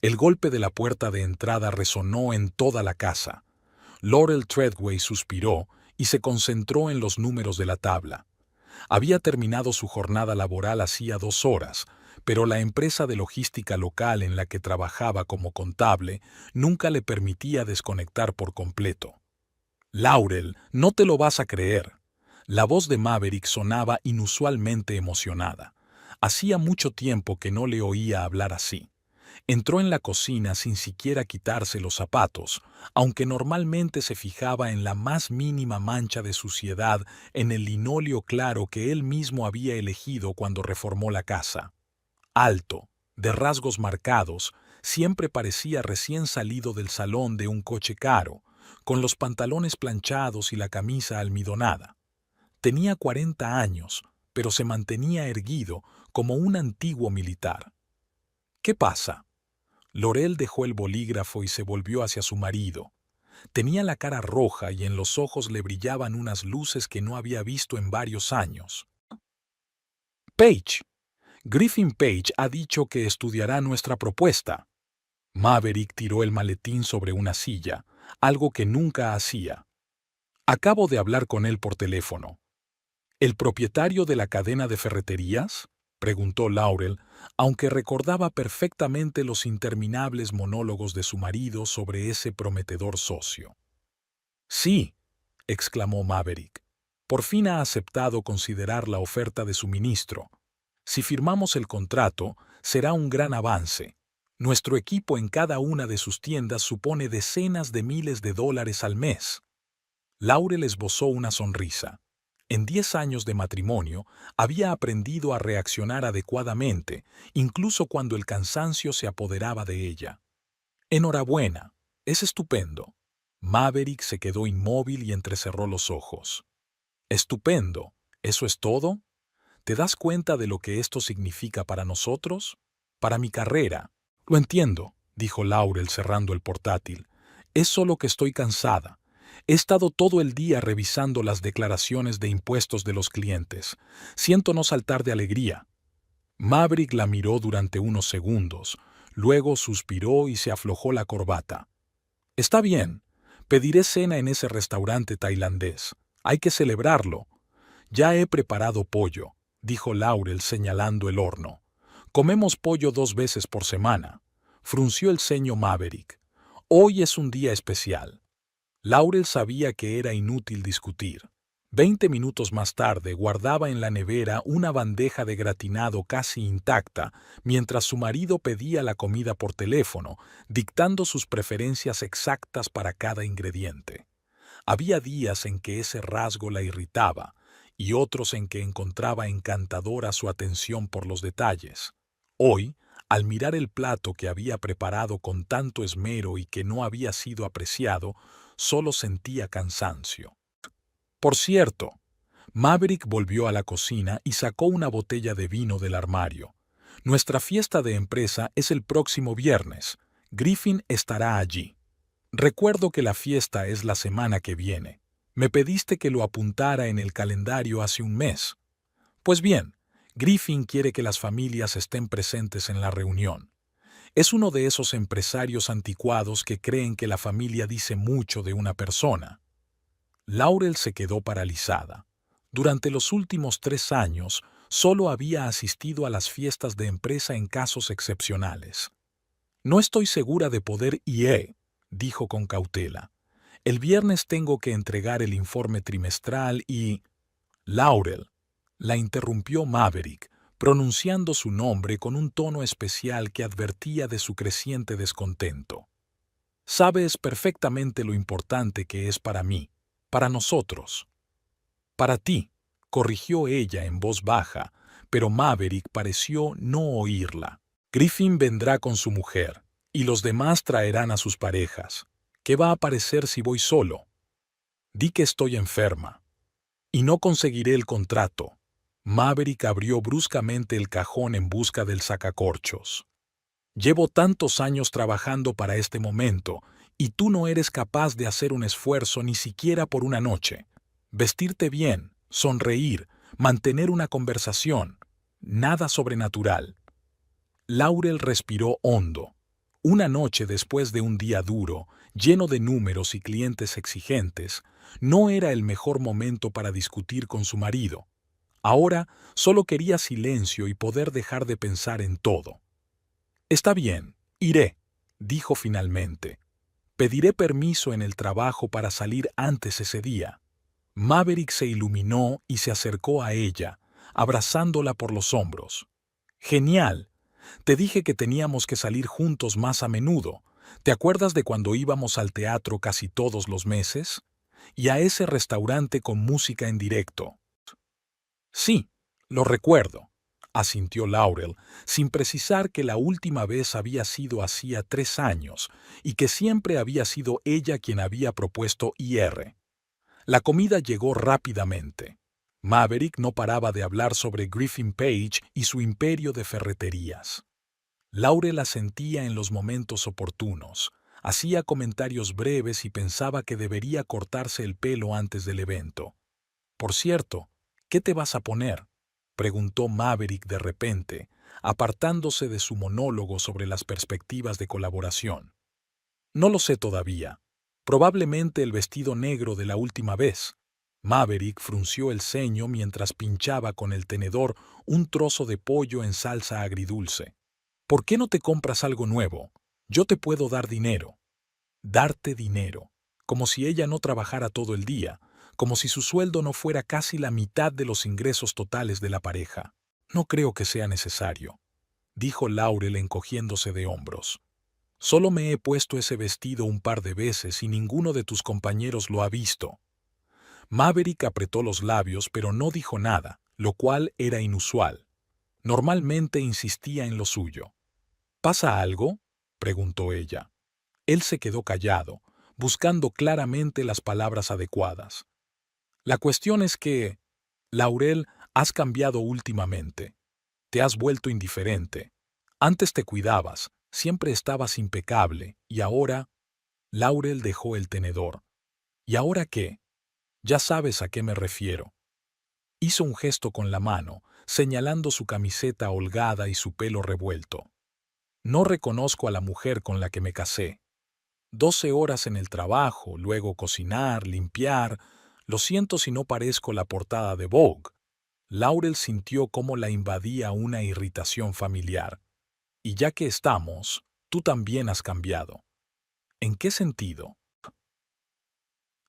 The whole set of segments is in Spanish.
El golpe de la puerta de entrada resonó en toda la casa. Laurel Treadway suspiró y se concentró en los números de la tabla. Había terminado su jornada laboral hacía 2 horas, pero la empresa de logística local en la que trabajaba como contable nunca le permitía desconectar por completo. Laurel, no te lo vas a creer. La voz de Maverick sonaba inusualmente emocionada. Hacía mucho tiempo que no le oía hablar así. Entró en la cocina sin siquiera quitarse los zapatos, aunque normalmente se fijaba en la más mínima mancha de suciedad en el linóleo claro que él mismo había elegido cuando reformó la casa. Alto, de rasgos marcados, siempre parecía recién salido del salón de un coche caro, con los pantalones planchados y la camisa almidonada. Tenía 40 años, pero se mantenía erguido como un antiguo militar. ¿Qué pasa? Laurel dejó el bolígrafo y se volvió hacia su marido. Tenía la cara roja y en los ojos le brillaban unas luces que no había visto en varios años. Page. Griffin Page ha dicho que estudiará nuestra propuesta. Maverick tiró el maletín sobre una silla, algo que nunca hacía. Acabo de hablar con él por teléfono. ¿El propietario de la cadena de ferreterías?, preguntó Laurel, aunque recordaba perfectamente los interminables monólogos de su marido sobre ese prometedor socio. Sí, exclamó Maverick. Por fin ha aceptado considerar la oferta de suministro. Si firmamos el contrato, será un gran avance. Nuestro equipo en cada una de sus tiendas supone decenas de miles de dólares al mes. Laurel esbozó una sonrisa. En 10 años de matrimonio, había aprendido a reaccionar adecuadamente, incluso cuando el cansancio se apoderaba de ella. Enhorabuena, es estupendo. Maverick se quedó inmóvil y entrecerró los ojos. Estupendo, ¿eso es todo? ¿Te das cuenta de lo que esto significa para nosotros? Para mi carrera. Lo entiendo, dijo Laurel cerrando el portátil. Es solo que estoy cansada. He estado todo el día revisando las declaraciones de impuestos de los clientes. Siento no saltar de alegría. Maverick la miró durante unos segundos, luego suspiró y se aflojó la corbata. Está bien, pediré cena en ese restaurante tailandés. Hay que celebrarlo. Ya he preparado pollo, dijo Laurel señalando el horno. Comemos pollo 2 veces por semana. Frunció el ceño Maverick. Hoy es un día especial. Laurel sabía que era inútil discutir. 20 minutos más tarde guardaba en la nevera una bandeja de gratinado casi intacta, mientras su marido pedía la comida por teléfono, dictando sus preferencias exactas para cada ingrediente. Había días en que ese rasgo la irritaba, y otros en que encontraba encantadora su atención por los detalles. Hoy, al mirar el plato que había preparado con tanto esmero y que no había sido apreciado, solo sentía cansancio. Por cierto, Maverick volvió a la cocina y sacó una botella de vino del armario. Nuestra fiesta de empresa es el próximo viernes. Griffin estará allí. Recuerdo que la fiesta es la semana que viene. Me pediste que lo apuntara en el calendario hace un mes. Pues bien, Griffin quiere que las familias estén presentes en la reunión. Es uno de esos empresarios anticuados que creen que la familia dice mucho de una persona. Laurel se quedó paralizada. Durante los últimos 3 años, solo había asistido a las fiestas de empresa en casos excepcionales. No estoy segura de poder ir, dijo con cautela. El viernes tengo que entregar el informe trimestral y... Laurel, la interrumpió Maverick, pronunciando su nombre con un tono especial que advertía de su creciente descontento. Sabes perfectamente lo importante que es para mí, para nosotros. Para ti, corrigió ella en voz baja, pero Maverick pareció no oírla. Griffin vendrá con su mujer, y los demás traerán a sus parejas. ¿Qué va a parecer si voy solo? Di que estoy enferma. Y no conseguiré el contrato. Maverick abrió bruscamente el cajón en busca del sacacorchos. Llevo tantos años trabajando para este momento, y tú no eres capaz de hacer un esfuerzo ni siquiera por una noche. Vestirte bien, sonreír, mantener una conversación. Nada sobrenatural. Laurel respiró hondo. Una noche después de un día duro, lleno de números y clientes exigentes, no era el mejor momento para discutir con su marido. Ahora solo quería silencio y poder dejar de pensar en todo. Está bien, iré, dijo finalmente. Pediré permiso en el trabajo para salir antes ese día. Maverick se iluminó y se acercó a ella, abrazándola por los hombros. Genial. Te dije que teníamos que salir juntos más a menudo. ¿Te acuerdas de cuando íbamos al teatro casi todos los meses? Y a ese restaurante con música en directo. Sí, lo recuerdo, asintió Laurel, sin precisar que la última vez había sido hacía 3 años y que siempre había sido ella quien había propuesto IR. La comida llegó rápidamente. Maverick no paraba de hablar sobre Griffin Page y su imperio de ferreterías. Laurel asentía en los momentos oportunos, hacía comentarios breves y pensaba que debería cortarse el pelo antes del evento. Por cierto, ¿qué te vas a poner?, preguntó Maverick de repente, apartándose de su monólogo sobre las perspectivas de colaboración. No lo sé todavía. Probablemente el vestido negro de la última vez. Maverick frunció el ceño mientras pinchaba con el tenedor un trozo de pollo en salsa agridulce. ¿Por qué no te compras algo nuevo? Yo te puedo dar dinero. Darte dinero. Como si ella no trabajara todo el día, como si su sueldo no fuera casi la mitad de los ingresos totales de la pareja. No creo que sea necesario, dijo Laurel encogiéndose de hombros. Solo me he puesto ese vestido un par de veces y ninguno de tus compañeros lo ha visto. Maverick apretó los labios pero no dijo nada, lo cual era inusual. Normalmente insistía en lo suyo. ¿Pasa algo?, preguntó ella. Él se quedó callado, buscando claramente las palabras adecuadas. La cuestión es que, Laurel, has cambiado últimamente. Te has vuelto indiferente. Antes te cuidabas, siempre estabas impecable, y ahora... Laurel dejó el tenedor. ¿Y ahora qué? Ya sabes a qué me refiero. Hizo un gesto con la mano, señalando su camiseta holgada y su pelo revuelto. No reconozco a la mujer con la que me casé. 12 horas en el trabajo, luego cocinar, limpiar. Lo siento si no parezco la portada de Vogue. Laurel sintió cómo la invadía una irritación familiar. Y ya que estamos, tú también has cambiado. ¿En qué sentido?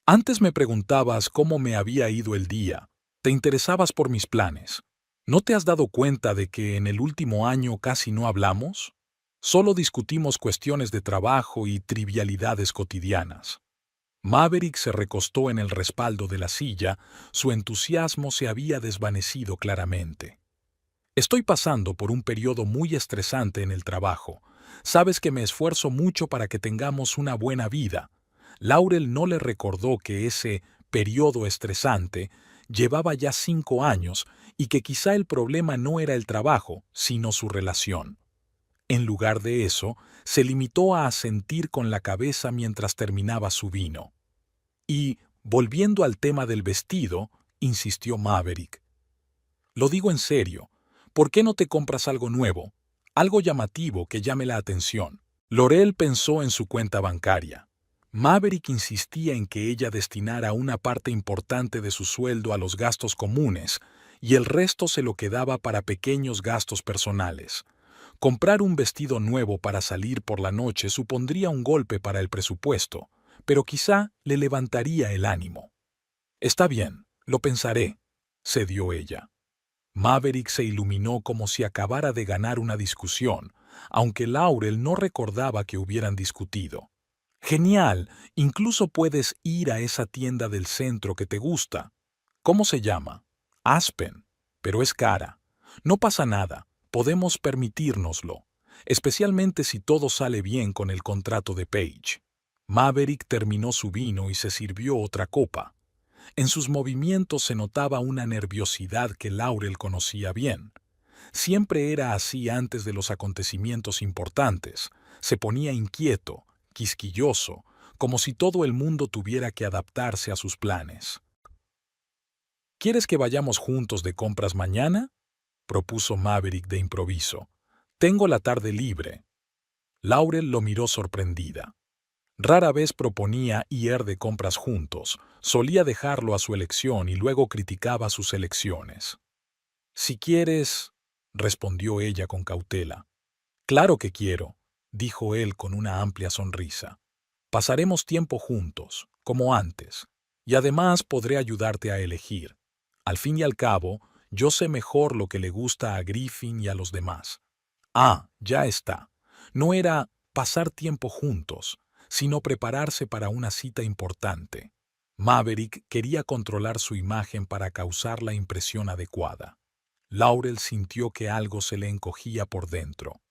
Antes me preguntabas cómo me había ido el día. Te interesabas por mis planes. ¿No te has dado cuenta de que en el último año casi no hablamos? Solo discutimos cuestiones de trabajo y trivialidades cotidianas. Maverick se recostó en el respaldo de la silla, su entusiasmo se había desvanecido claramente. Estoy pasando por un periodo muy estresante en el trabajo. Sabes que me esfuerzo mucho para que tengamos una buena vida. Laurel no le recordó que ese periodo estresante llevaba ya 5 años y que quizá el problema no era el trabajo, sino su relación. En lugar de eso, se limitó a asentir con la cabeza mientras terminaba su vino. Y, volviendo al tema del vestido, insistió Maverick. Lo digo en serio. ¿Por qué no te compras algo nuevo? Algo llamativo que llame la atención. Laurel pensó en su cuenta bancaria. Maverick insistía en que ella destinara una parte importante de su sueldo a los gastos comunes y el resto se lo quedaba para pequeños gastos personales. Comprar un vestido nuevo para salir por la noche supondría un golpe para el presupuesto, pero quizá le levantaría el ánimo. Está bien, lo pensaré, cedió ella. Maverick se iluminó como si acabara de ganar una discusión, aunque Laurel no recordaba que hubieran discutido. Genial, incluso puedes ir a esa tienda del centro que te gusta. ¿Cómo se llama? Aspen, pero es cara. No pasa nada, podemos permitírnoslo, especialmente si todo sale bien con el contrato de Page. Maverick terminó su vino y se sirvió otra copa. En sus movimientos se notaba una nerviosidad que Laurel conocía bien. Siempre era así antes de los acontecimientos importantes. Se ponía inquieto, quisquilloso, como si todo el mundo tuviera que adaptarse a sus planes. ¿Quieres que vayamos juntos de compras mañana?, propuso Maverick de improviso. Tengo la tarde libre. Laurel lo miró sorprendida. Rara vez proponía ir de compras juntos, solía dejarlo a su elección y luego criticaba sus elecciones. «Si quieres», respondió ella con cautela. «Claro que quiero», dijo él con una amplia sonrisa. «Pasaremos tiempo juntos, como antes, y además podré ayudarte a elegir. Al fin y al cabo, yo sé mejor lo que le gusta a Griffin y a los demás». Ah, ya está. No era pasar tiempo juntos, sino prepararse para una cita importante. Maverick quería controlar su imagen para causar la impresión adecuada. Laurel sintió que algo se le encogía por dentro.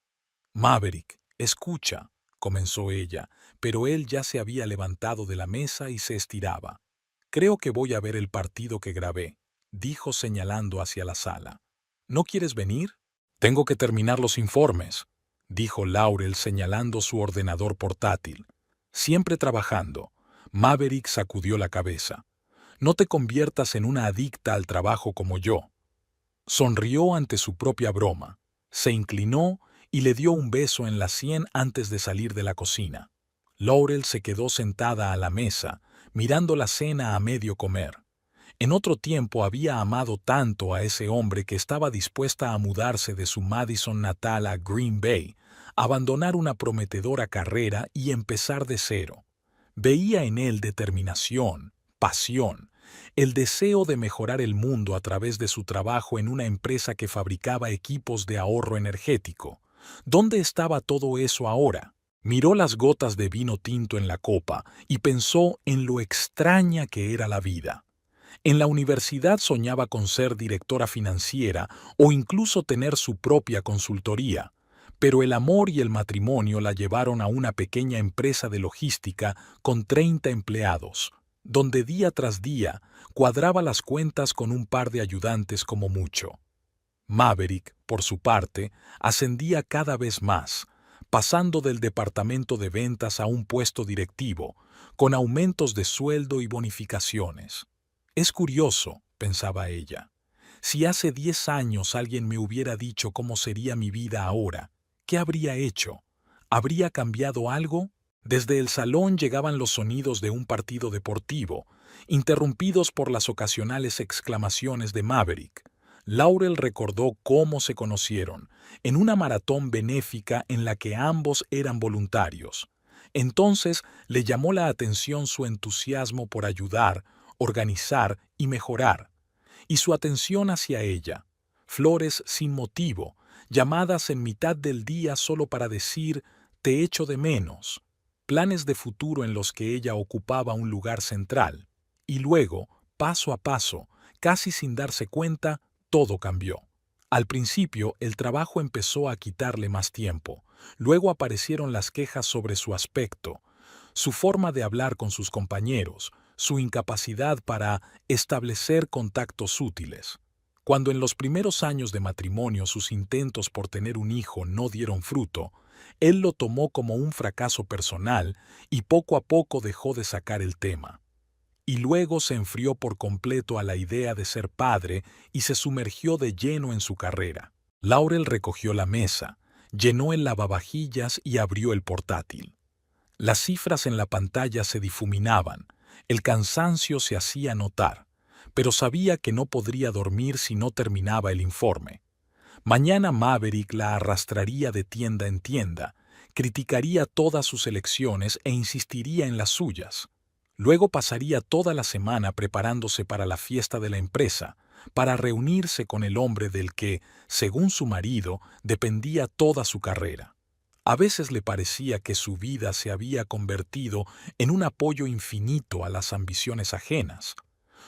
«Maverick, escucha», comenzó ella, pero él ya se había levantado de la mesa y se estiraba. «Creo que voy a ver el partido que grabé», dijo señalando hacia la sala. «¿No quieres venir?» «Tengo que terminar los informes», dijo Laurel señalando su ordenador portátil. «Siempre trabajando». Maverick sacudió la cabeza. «No te conviertas en una adicta al trabajo como yo». Sonrió ante su propia broma, se inclinó y le dio un beso en la sien antes de salir de la cocina. Laurel se quedó sentada a la mesa, mirando la cena a medio comer. En otro tiempo había amado tanto a ese hombre que estaba dispuesta a mudarse de su Madison natal a Green Bay, abandonar una prometedora carrera y empezar de cero. Veía en él determinación, pasión, el deseo de mejorar el mundo a través de su trabajo en una empresa que fabricaba equipos de ahorro energético. ¿Dónde estaba todo eso ahora? Miró las gotas de vino tinto en la copa y pensó en lo extraña que era la vida. En la universidad soñaba con ser directora financiera o incluso tener su propia consultoría, pero el amor y el matrimonio la llevaron a una pequeña empresa de logística con 30 empleados, donde día tras día cuadraba las cuentas con un par de ayudantes como mucho. Maverick, por su parte, ascendía cada vez más, pasando del departamento de ventas a un puesto directivo, con aumentos de sueldo y bonificaciones. «Es curioso», pensaba ella. «Si hace 10 años alguien me hubiera dicho cómo sería mi vida ahora, ¿qué habría hecho? ¿Habría cambiado algo?» Desde el salón llegaban los sonidos de un partido deportivo, interrumpidos por las ocasionales exclamaciones de Maverick. Laurel recordó cómo se conocieron, en una maratón benéfica en la que ambos eran voluntarios. Entonces le llamó la atención su entusiasmo por ayudar, organizar y mejorar, y su atención hacia ella, flores sin motivo, llamadas en mitad del día solo para decir «te echo de menos», planes de futuro en los que ella ocupaba un lugar central, y luego, paso a paso, casi sin darse cuenta, todo cambió. Al principio el trabajo empezó a quitarle más tiempo, luego aparecieron las quejas sobre su aspecto, su forma de hablar con sus compañeros, su incapacidad para establecer contactos útiles. Cuando en los primeros años de matrimonio sus intentos por tener un hijo no dieron fruto, él lo tomó como un fracaso personal y poco a poco dejó de sacar el tema. Y luego se enfrió por completo a la idea de ser padre y se sumergió de lleno en su carrera. Laurel recogió la mesa, llenó el lavavajillas y abrió el portátil. Las cifras en la pantalla se difuminaban, el cansancio se hacía notar, pero sabía que no podría dormir si no terminaba el informe. Mañana Maverick la arrastraría de tienda en tienda, criticaría todas sus elecciones e insistiría en las suyas. Luego pasaría toda la semana preparándose para la fiesta de la empresa, para reunirse con el hombre del que, según su marido, dependía toda su carrera. A veces le parecía que su vida se había convertido en un apoyo infinito a las ambiciones ajenas.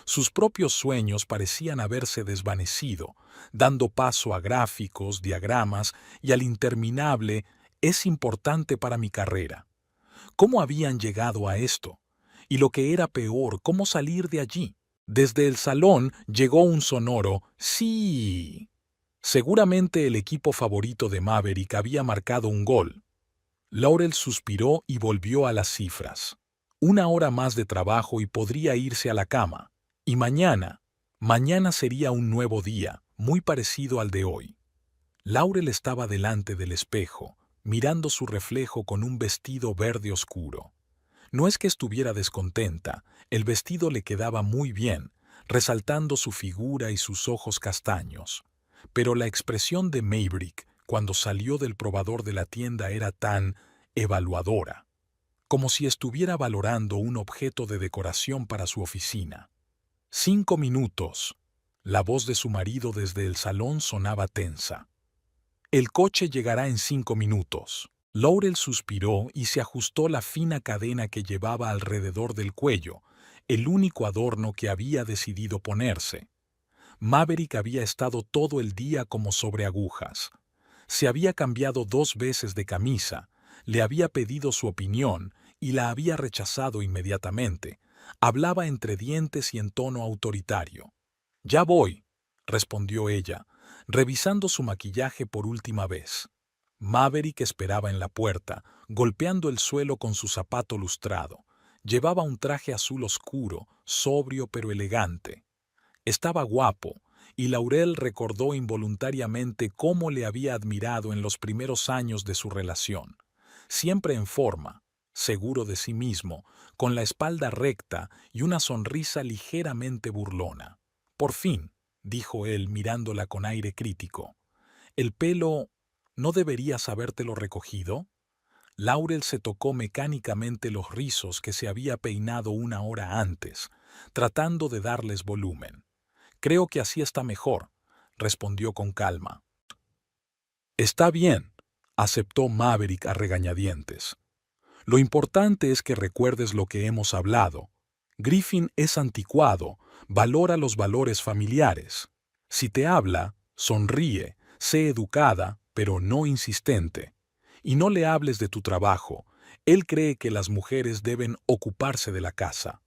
Sus propios sueños parecían haberse desvanecido, dando paso a gráficos, diagramas y al interminable «es importante para mi carrera». ¿Cómo habían llegado a esto? Y lo que era peor, ¿cómo salir de allí? Desde el salón llegó un sonoro «sí». Seguramente el equipo favorito de Maverick había marcado un gol. Laurel suspiró y volvió a las cifras. 1 hora más de trabajo y podría irse a la cama. Y mañana sería un nuevo día, muy parecido al de hoy. Laurel estaba delante del espejo, mirando su reflejo con un vestido verde oscuro. No es que estuviera descontenta, el vestido le quedaba muy bien, resaltando su figura y sus ojos castaños. Pero la expresión de Maybrick cuando salió del probador de la tienda era tan evaluadora, como si estuviera valorando un objeto de decoración para su oficina. 5 minutos. La voz de su marido desde el salón sonaba tensa. El coche llegará en 5 minutos. Laurel suspiró y se ajustó la fina cadena que llevaba alrededor del cuello, el único adorno que había decidido ponerse. Maverick había estado todo el día como sobre agujas. Se había cambiado 2 veces de camisa, le había pedido su opinión y la había rechazado inmediatamente. Hablaba entre dientes y en tono autoritario. «Ya voy», respondió ella, revisando su maquillaje por última vez. Maverick esperaba en la puerta, golpeando el suelo con su zapato lustrado. Llevaba un traje azul oscuro, sobrio pero elegante. Estaba guapo, y Laurel recordó involuntariamente cómo le había admirado en los primeros años de su relación. Siempre en forma, seguro de sí mismo, con la espalda recta y una sonrisa ligeramente burlona. «Por fin», dijo él mirándola con aire crítico. «¿El pelo no deberías habértelo recogido?» Laurel se tocó mecánicamente los rizos que se había peinado una hora antes, tratando de darles volumen. «Creo que así está mejor», respondió con calma. «Está bien», aceptó Maverick a regañadientes. «Lo importante es que recuerdes lo que hemos hablado. Griffin es anticuado, valora los valores familiares. Si te habla, sonríe, sé educada, pero no insistente. Y no le hables de tu trabajo. Él cree que las mujeres deben ocuparse de la casa».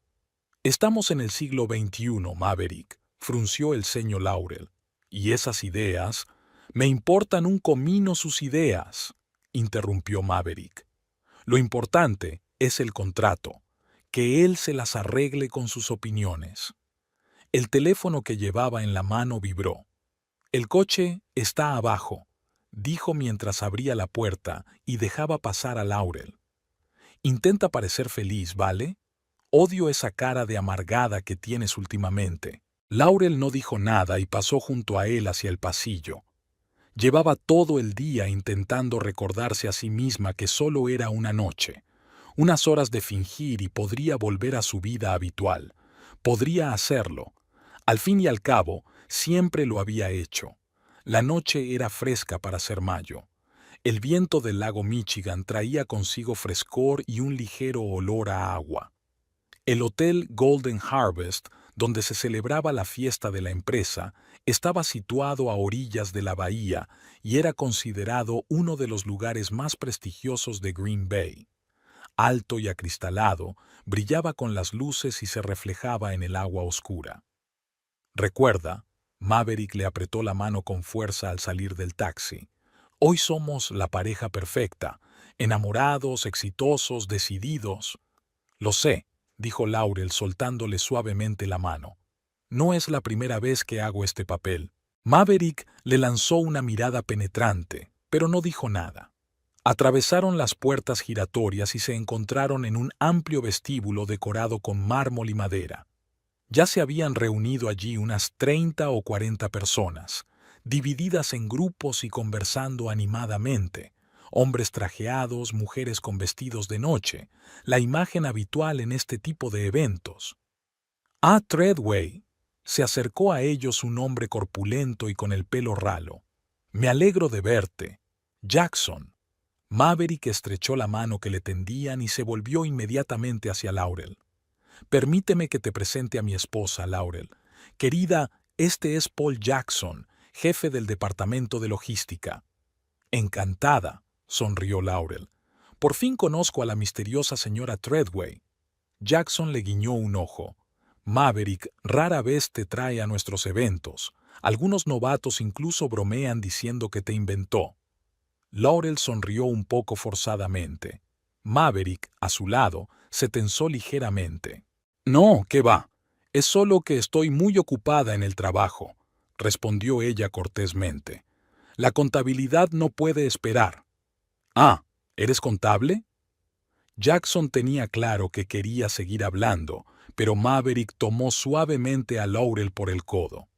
«Estamos en el siglo XXI, Maverick», frunció el ceño Laurel. «Y esas ideas, me importan un comino sus ideas», interrumpió Maverick. «Lo importante es el contrato, que él se las arregle con sus opiniones». El teléfono que llevaba en la mano vibró. «El coche está abajo», dijo mientras abría la puerta y dejaba pasar a Laurel. «Intenta parecer feliz, ¿vale? Odio esa cara de amargada que tienes últimamente». Laurel no dijo nada y pasó junto a él hacia el pasillo. Llevaba todo el día intentando recordarse a sí misma que solo era una noche, unas horas de fingir y podría volver a su vida habitual. Podría hacerlo. Al fin y al cabo, siempre lo había hecho. La noche era fresca para ser mayo. El viento del lago Michigan traía consigo frescor y un ligero olor a agua. El hotel Golden Harvest, donde se celebraba la fiesta de la empresa, estaba situado a orillas de la bahía y era considerado uno de los lugares más prestigiosos de Green Bay. Alto y acristalado, brillaba con las luces y se reflejaba en el agua oscura. «Recuerda», Maverick le apretó la mano con fuerza al salir del taxi, «hoy somos la pareja perfecta, enamorados, exitosos, decididos». «Lo sé», dijo Laurel soltándole suavemente la mano. «No es la primera vez que hago este papel». Maverick le lanzó una mirada penetrante, pero no dijo nada. Atravesaron las puertas giratorias y se encontraron en un amplio vestíbulo decorado con mármol y madera. Ya se habían reunido allí unas 30 o 40 personas, divididas en grupos y conversando animadamente. Hombres trajeados, mujeres con vestidos de noche, la imagen habitual en este tipo de eventos. «Ah, Treadway», se acercó a ellos un hombre corpulento y con el pelo ralo. «Me alegro de verte. Jackson». Maverick estrechó la mano que le tendían y se volvió inmediatamente hacia Laurel. «Permíteme que te presente a mi esposa, Laurel. Querida, este es Paul Jackson, jefe del departamento de logística». «Encantada», sonrió Laurel. «Por fin conozco a la misteriosa señora Treadway». Jackson le guiñó un ojo. «Maverick rara vez te trae a nuestros eventos. Algunos novatos incluso bromean diciendo que te inventó». Laurel sonrió un poco forzadamente. Maverick, a su lado, se tensó ligeramente. «No, ¿qué va? Es solo que estoy muy ocupada en el trabajo», respondió ella cortésmente. «La contabilidad no puede esperar». Ah, ¿eres contable? Jackson tenía claro que quería seguir hablando, pero Maverick tomó suavemente a Laurel por el codo.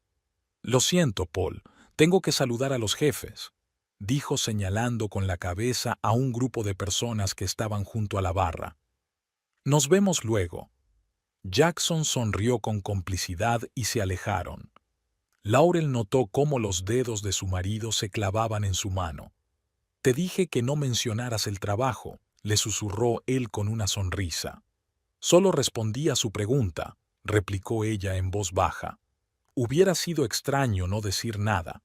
Lo siento, Paul, tengo que saludar a los jefes, dijo señalando con la cabeza a un grupo de personas que estaban junto a la barra. Nos vemos luego. Jackson sonrió con complicidad y se alejaron. Laurel notó cómo los dedos de su marido se clavaban en su mano. Te dije que no mencionaras el trabajo, le susurró él con una sonrisa. Solo respondí a su pregunta, replicó ella en voz baja. Hubiera sido extraño no decir nada.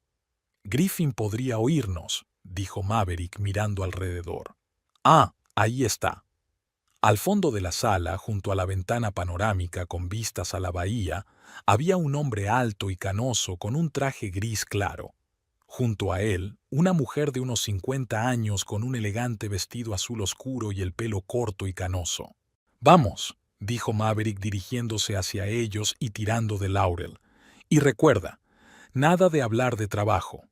Griffin podría oírnos, dijo Maverick mirando alrededor. Ah, ahí está. Al fondo de la sala, junto a la ventana panorámica con vistas a la bahía, había un hombre alto y canoso con un traje gris claro. Junto a él, una mujer de unos 50 años con un elegante vestido azul oscuro y el pelo corto y canoso. Vamos, dijo Maverick dirigiéndose hacia ellos y tirando de Laurel. Y recuerda, nada de hablar de trabajo.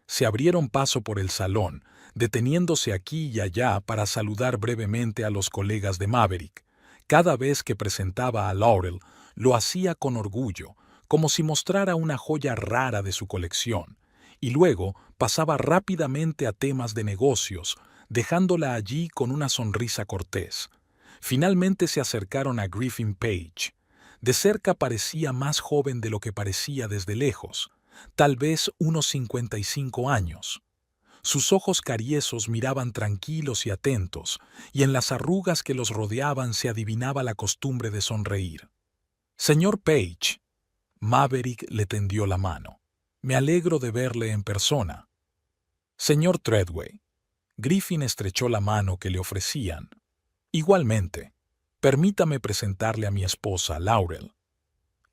Se abrieron paso por el salón, deteniéndose aquí y allá para saludar brevemente a los colegas de Maverick. Cada vez que presentaba a Laurel, lo hacía con orgullo, como si mostrara una joya rara de su colección, y luego pasaba rápidamente a temas de negocios, dejándola allí con una sonrisa cortés. Finalmente se acercaron a Griffin Page. De cerca parecía más joven de lo que parecía desde lejos, tal vez unos 55 años. Sus ojos cariesos miraban tranquilos y atentos, y en las arrugas que los rodeaban se adivinaba la costumbre de sonreír. Señor Page, Maverick le tendió la mano. Me alegro de verle en persona. Señor Treadway, Griffin estrechó la mano que le ofrecían. Igualmente, permítame presentarle a mi esposa, Laurel.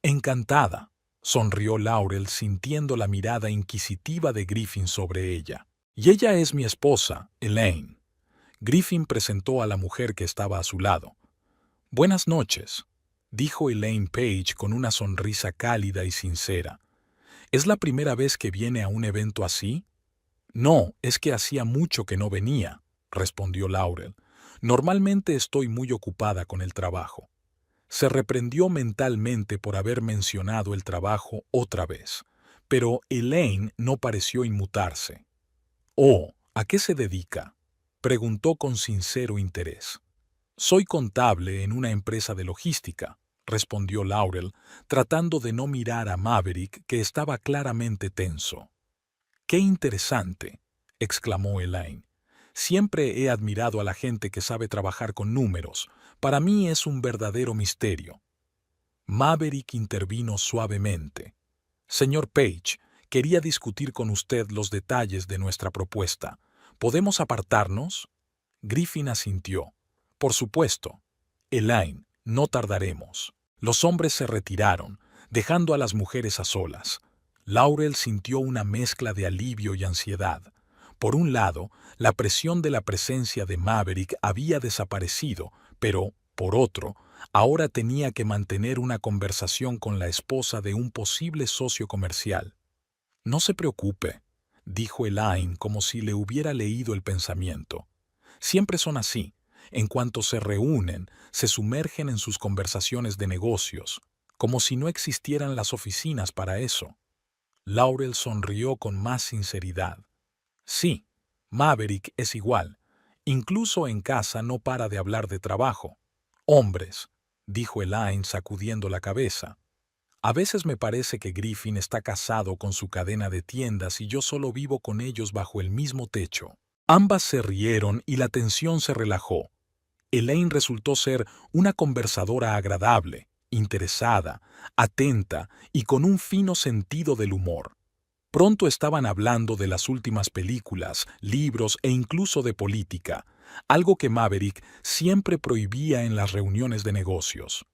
Encantada, sonrió Laurel sintiendo la mirada inquisitiva de Griffin sobre ella. Y ella es mi esposa, Elaine. Griffin presentó a la mujer que estaba a su lado. Buenas noches, dijo Elaine Page con una sonrisa cálida y sincera. ¿Es la primera vez que viene a un evento así? No, es que hacía mucho que no venía, respondió Laurel. Normalmente estoy muy ocupada con el trabajo. Se reprendió mentalmente por haber mencionado el trabajo otra vez, pero Elaine no pareció inmutarse. «Oh, ¿a qué se dedica?», preguntó con sincero interés. «Soy contable en una empresa de logística», respondió Laurel, tratando de no mirar a Maverick, que estaba claramente tenso. «¡Qué interesante!», exclamó Elaine. «Siempre he admirado a la gente que sabe trabajar con números. Para mí es un verdadero misterio». Maverick intervino suavemente. «Señor Page, quería discutir con usted los detalles de nuestra propuesta. ¿Podemos apartarnos?». Griffin asintió. «Por supuesto. Elaine, no tardaremos». Los hombres se retiraron, dejando a las mujeres a solas. Laurel sintió una mezcla de alivio y ansiedad. Por un lado, la presión de la presencia de Maverick había desaparecido, pero, por otro, ahora tenía que mantener una conversación con la esposa de un posible socio comercial. «No se preocupe», dijo Elaine como si le hubiera leído el pensamiento. «Siempre son así. En cuanto se reúnen, se sumergen en sus conversaciones de negocios, como si no existieran las oficinas para eso». Laurel sonrió con más sinceridad. «Sí, Maverick es igual. Incluso en casa no para de hablar de trabajo. Hombres», dijo Elaine sacudiendo la cabeza. «A veces me parece que Griffin está casado con su cadena de tiendas y yo solo vivo con ellos bajo el mismo techo». Ambas se rieron y la tensión se relajó. Elaine resultó ser una conversadora agradable, interesada, atenta y con un fino sentido del humor. Pronto estaban hablando de las últimas películas, libros e incluso de política, algo que Maverick siempre prohibía en las reuniones de negocios.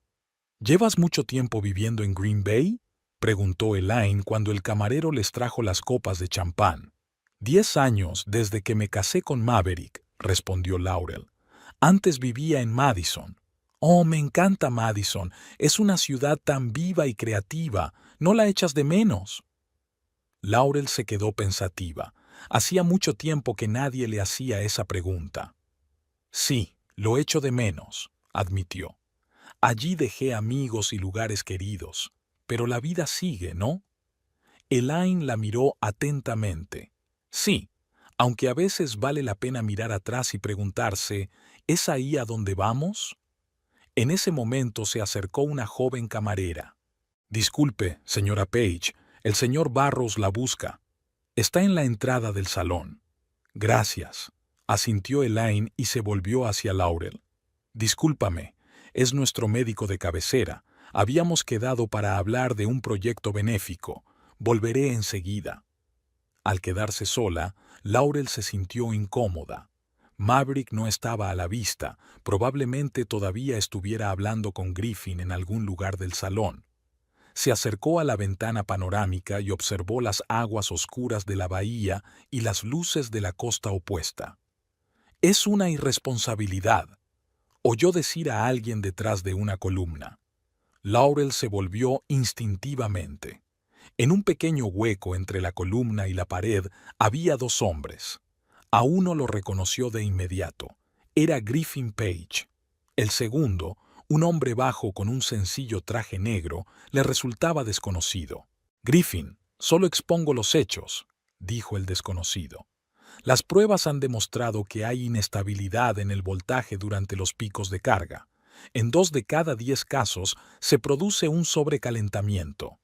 «¿Llevas mucho tiempo viviendo en Green Bay?», preguntó Elaine cuando el camarero les trajo las copas de champán. «10 años desde que me casé con Maverick», respondió Laurel. «Antes vivía en Madison». «Oh, me encanta Madison. Es una ciudad tan viva y creativa. ¿No la echas de menos?». Laurel se quedó pensativa. Hacía mucho tiempo que nadie le hacía esa pregunta. Sí, lo echo de menos, admitió. Allí dejé amigos y lugares queridos, pero la vida sigue, ¿no? Elaine la miró atentamente. Sí, aunque a veces vale la pena mirar atrás y preguntarse, ¿es ahí a donde vamos? En ese momento se acercó una joven camarera. Disculpe, señora Page, el señor Barrows la busca. Está en la entrada del salón. Gracias, asintió Elaine y se volvió hacia Laurel. Discúlpame, es nuestro médico de cabecera. Habíamos quedado para hablar de un proyecto benéfico. Volveré enseguida. Al quedarse sola, Laurel se sintió incómoda. Maverick no estaba a la vista, probablemente todavía estuviera hablando con Griffin en algún lugar del salón. Se acercó a la ventana panorámica y observó las aguas oscuras de la bahía y las luces de la costa opuesta. Es una irresponsabilidad, oyó decir a alguien detrás de una columna. Laurel se volvió instintivamente. En un pequeño hueco entre la columna y la pared había dos hombres. A uno lo reconoció de inmediato. Era Griffin Page. El segundo, un hombre bajo con un sencillo traje negro, le resultaba desconocido. Griffin, solo expongo los hechos, dijo el desconocido. Las pruebas han demostrado que hay inestabilidad en el voltaje durante los picos de carga. En 2 de cada 10 casos se produce un sobrecalentamiento.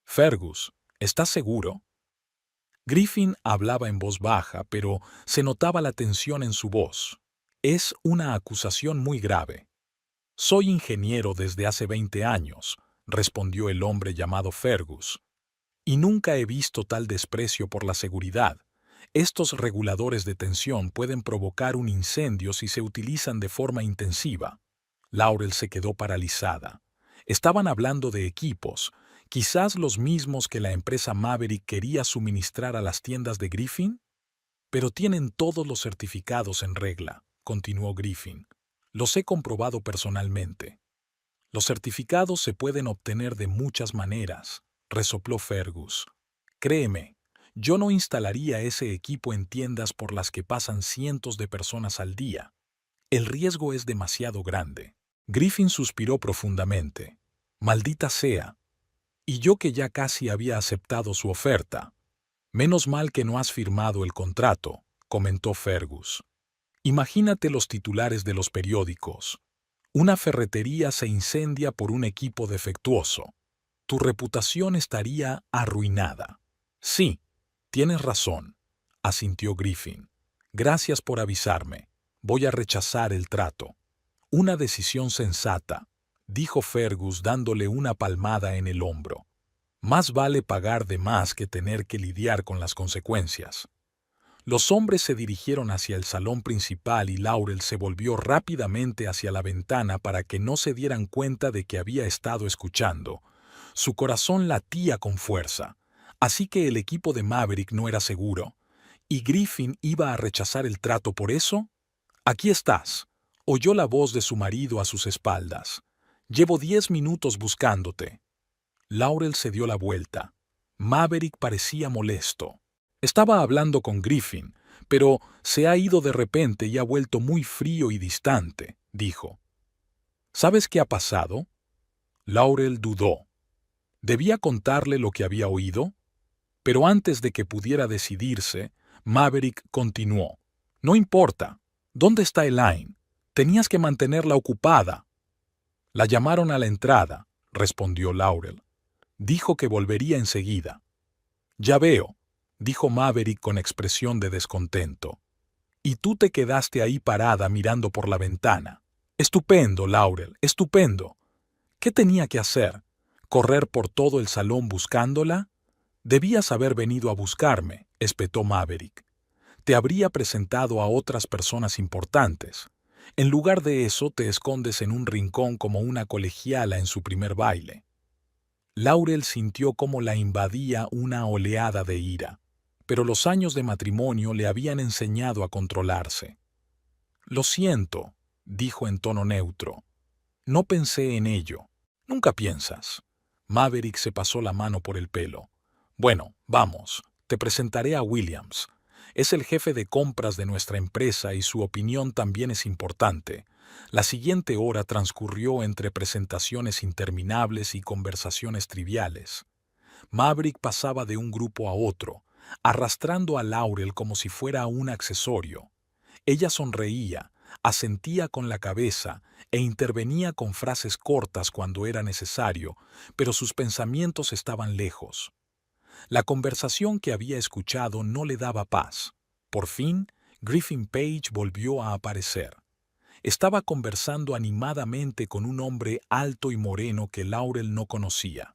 Fergus, ¿estás seguro? Griffin hablaba en voz baja, pero se notaba la tensión en su voz. Es una acusación muy grave. Soy ingeniero desde hace 20 años, respondió el hombre llamado Fergus. Y nunca he visto tal desprecio por la seguridad. Estos reguladores de tensión pueden provocar un incendio si se utilizan de forma intensiva. Laurel se quedó paralizada. Estaban hablando de equipos, quizás los mismos que la empresa Maverick quería suministrar a las tiendas de Griffin. Pero tienen todos los certificados en regla, continuó Griffin. Los he comprobado personalmente. Los certificados se pueden obtener de muchas maneras, resopló Fergus. Créeme, yo no instalaría ese equipo en tiendas por las que pasan cientos de personas al día. El riesgo es demasiado grande. Griffin suspiró profundamente. Maldita sea. Y yo que ya casi había aceptado su oferta. Menos mal que no has firmado el contrato, comentó Fergus. Imagínate los titulares de los periódicos. Una ferretería se incendia por un equipo defectuoso. Tu reputación estaría arruinada. Sí, tienes razón, asintió Griffin. Gracias por avisarme. Voy a rechazar el trato. Una decisión sensata, dijo Fergus dándole una palmada en el hombro. Más vale pagar de más que tener que lidiar con las consecuencias. Los hombres se dirigieron hacia el salón principal y Laurel se volvió rápidamente hacia la ventana para que no se dieran cuenta de que había estado escuchando. Su corazón latía con fuerza, así que el equipo de Maverick no era seguro. ¿Y Griffin iba a rechazar el trato por eso? Aquí estás, oyó la voz de su marido a sus espaldas. Llevo 10 minutos buscándote. Laurel se dio la vuelta. Maverick parecía molesto. Estaba hablando con Griffin, pero se ha ido de repente y ha vuelto muy frío y distante, dijo. ¿Sabes qué ha pasado? Laurel dudó. ¿Debía contarle lo que había oído? Pero antes de que pudiera decidirse, Maverick continuó. No importa. ¿Dónde está Elaine? Tenías que mantenerla ocupada. La llamaron a la entrada, respondió Laurel. Dijo que volvería enseguida. Ya veo, dijo Maverick con expresión de descontento. Y tú te quedaste ahí parada mirando por la ventana. Estupendo, Laurel, estupendo. ¿Qué tenía que hacer? ¿Correr por todo el salón buscándola? Debías haber venido a buscarme, espetó Maverick. Te habría presentado a otras personas importantes. En lugar de eso, te escondes en un rincón como una colegiala en su primer baile. Laurel sintió cómo la invadía una oleada de ira, pero los años de matrimonio le habían enseñado a controlarse. Lo siento, dijo en tono neutro. No pensé en ello. Nunca piensas. Maverick se pasó la mano por el pelo. Bueno, vamos, Te presentaré a Williams. Es el jefe de compras de nuestra empresa y su opinión también es importante. La siguiente hora transcurrió entre presentaciones interminables y conversaciones triviales. Maverick pasaba de un grupo a otro, arrastrando a Laurel como si fuera un accesorio. Ella sonreía, asentía con la cabeza e intervenía con frases cortas cuando era necesario, pero sus pensamientos estaban lejos. La conversación que había escuchado no le daba paz. Por fin, Griffin Page volvió a aparecer. Estaba conversando animadamente con un hombre alto y moreno que Laurel no conocía.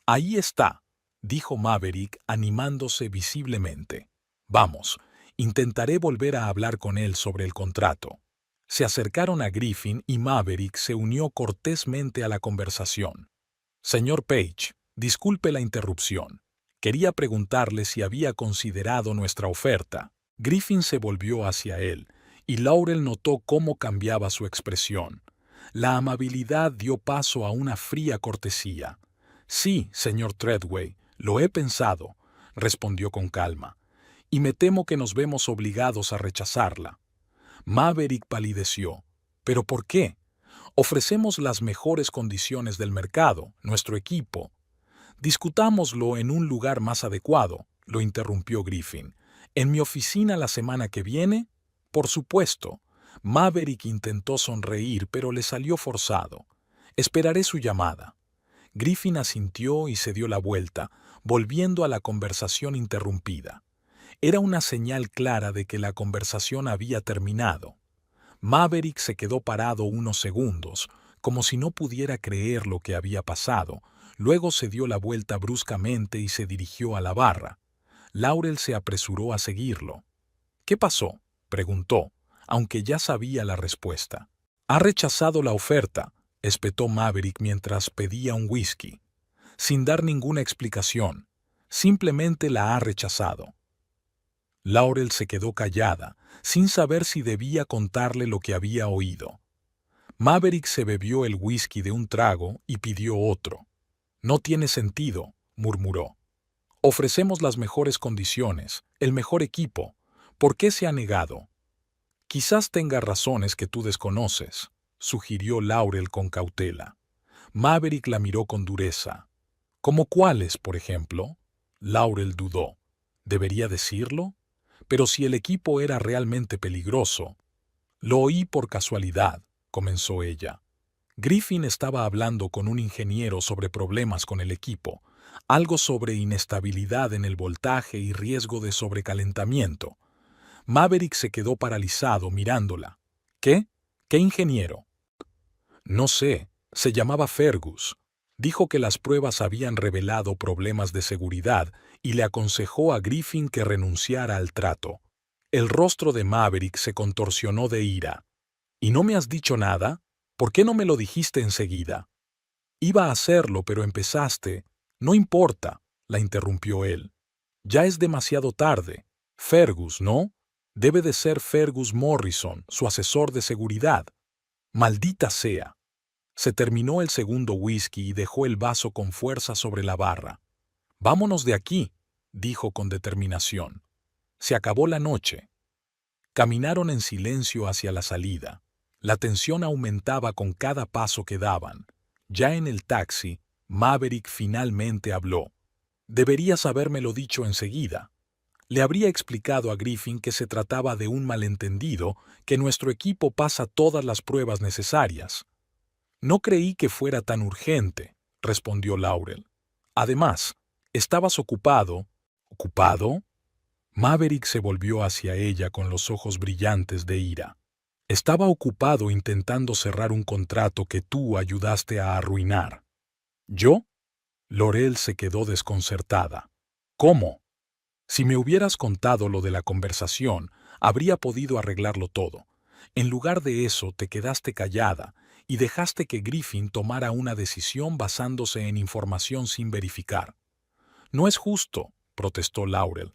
«Ahí está», dijo Maverick animándose visiblemente. «Vamos, intentaré volver a hablar con él sobre el contrato». Se acercaron a Griffin y Maverick se unió cortésmente a la conversación. «Señor Page, disculpe la interrupción. Quería preguntarle si había considerado nuestra oferta». Griffin se volvió hacia él, y Laurel notó cómo cambiaba su expresión. La amabilidad dio paso a una fría cortesía. «Sí, señor Treadway, lo he pensado», respondió con calma, «y me temo que nos vemos obligados a rechazarla». Maverick palideció. «¿Pero por qué? Ofrecemos las mejores condiciones del mercado, nuestro equipo». «Discutámoslo en un lugar más adecuado», lo interrumpió Griffin. «¿En mi oficina la semana que viene?» «Por supuesto». Maverick intentó sonreír, pero le salió forzado. «Esperaré su llamada». Griffin asintió y se dio la vuelta, volviendo a la conversación interrumpida. Era una señal clara de que la conversación había terminado. Maverick se quedó parado unos segundos, como si no pudiera creer lo que había pasado. Luego se dio la vuelta bruscamente y se dirigió a la barra. Laurel se apresuró a seguirlo. «¿Qué pasó?», preguntó, aunque ya sabía la respuesta. «Ha rechazado la oferta», espetó Maverick mientras pedía un whisky. «Sin dar ninguna explicación. Simplemente la ha rechazado». Laurel se quedó callada, sin saber si debía contarle lo que había oído. Maverick se bebió el whisky de un trago y pidió otro. «No tiene sentido», murmuró. «Ofrecemos las mejores condiciones, el mejor equipo. ¿Por qué se ha negado?» «Quizás tenga razones que tú desconoces», sugirió Laurel con cautela. Maverick la miró con dureza. «¿Cómo cuáles, por ejemplo?» Laurel dudó. ¿Debería decirlo? Pero si el equipo era realmente peligroso. «Lo oí por casualidad», comenzó ella. Griffin estaba hablando con un ingeniero sobre problemas con el equipo, algo sobre inestabilidad en el voltaje y riesgo de sobrecalentamiento. Maverick se quedó paralizado mirándola. «¿Qué? ¿Qué ingeniero?» «No sé, se llamaba Fergus. Dijo que las pruebas habían revelado problemas de seguridad y le aconsejó a Griffin que renunciara al trato». El rostro de Maverick se contorsionó de ira. «¿Y no me has dicho nada? ¿Por qué no me lo dijiste enseguida?» «Iba a hacerlo, pero empezaste». «No importa», la interrumpió él. «Ya es demasiado tarde. Fergus, ¿no? Debe de ser Fergus Morrison, su asesor de seguridad». «Maldita sea». Se terminó el segundo whisky y dejó el vaso con fuerza sobre la barra. «Vámonos de aquí», dijo con determinación. «Se acabó la noche». Caminaron en silencio hacia la salida. La tensión aumentaba con cada paso que daban. Ya en el taxi, Maverick finalmente habló. «Deberías habérmelo dicho enseguida». Le habría explicado a Griffin que se trataba de un malentendido, que nuestro equipo pasa todas las pruebas necesarias. «No creí que fuera tan urgente», respondió Laurel. «Además, estabas ocupado». «¿Ocupado?» Maverick se volvió hacia ella con los ojos brillantes de ira. «Estaba ocupado intentando cerrar un contrato que tú ayudaste a arruinar». «¿Yo?» Laurel se quedó desconcertada. «¿Cómo?» «Si me hubieras contado lo de la conversación, habría podido arreglarlo todo. En lugar de eso, te quedaste callada y dejaste que Griffin tomara una decisión basándose en información sin verificar». «No es justo», protestó Laurel.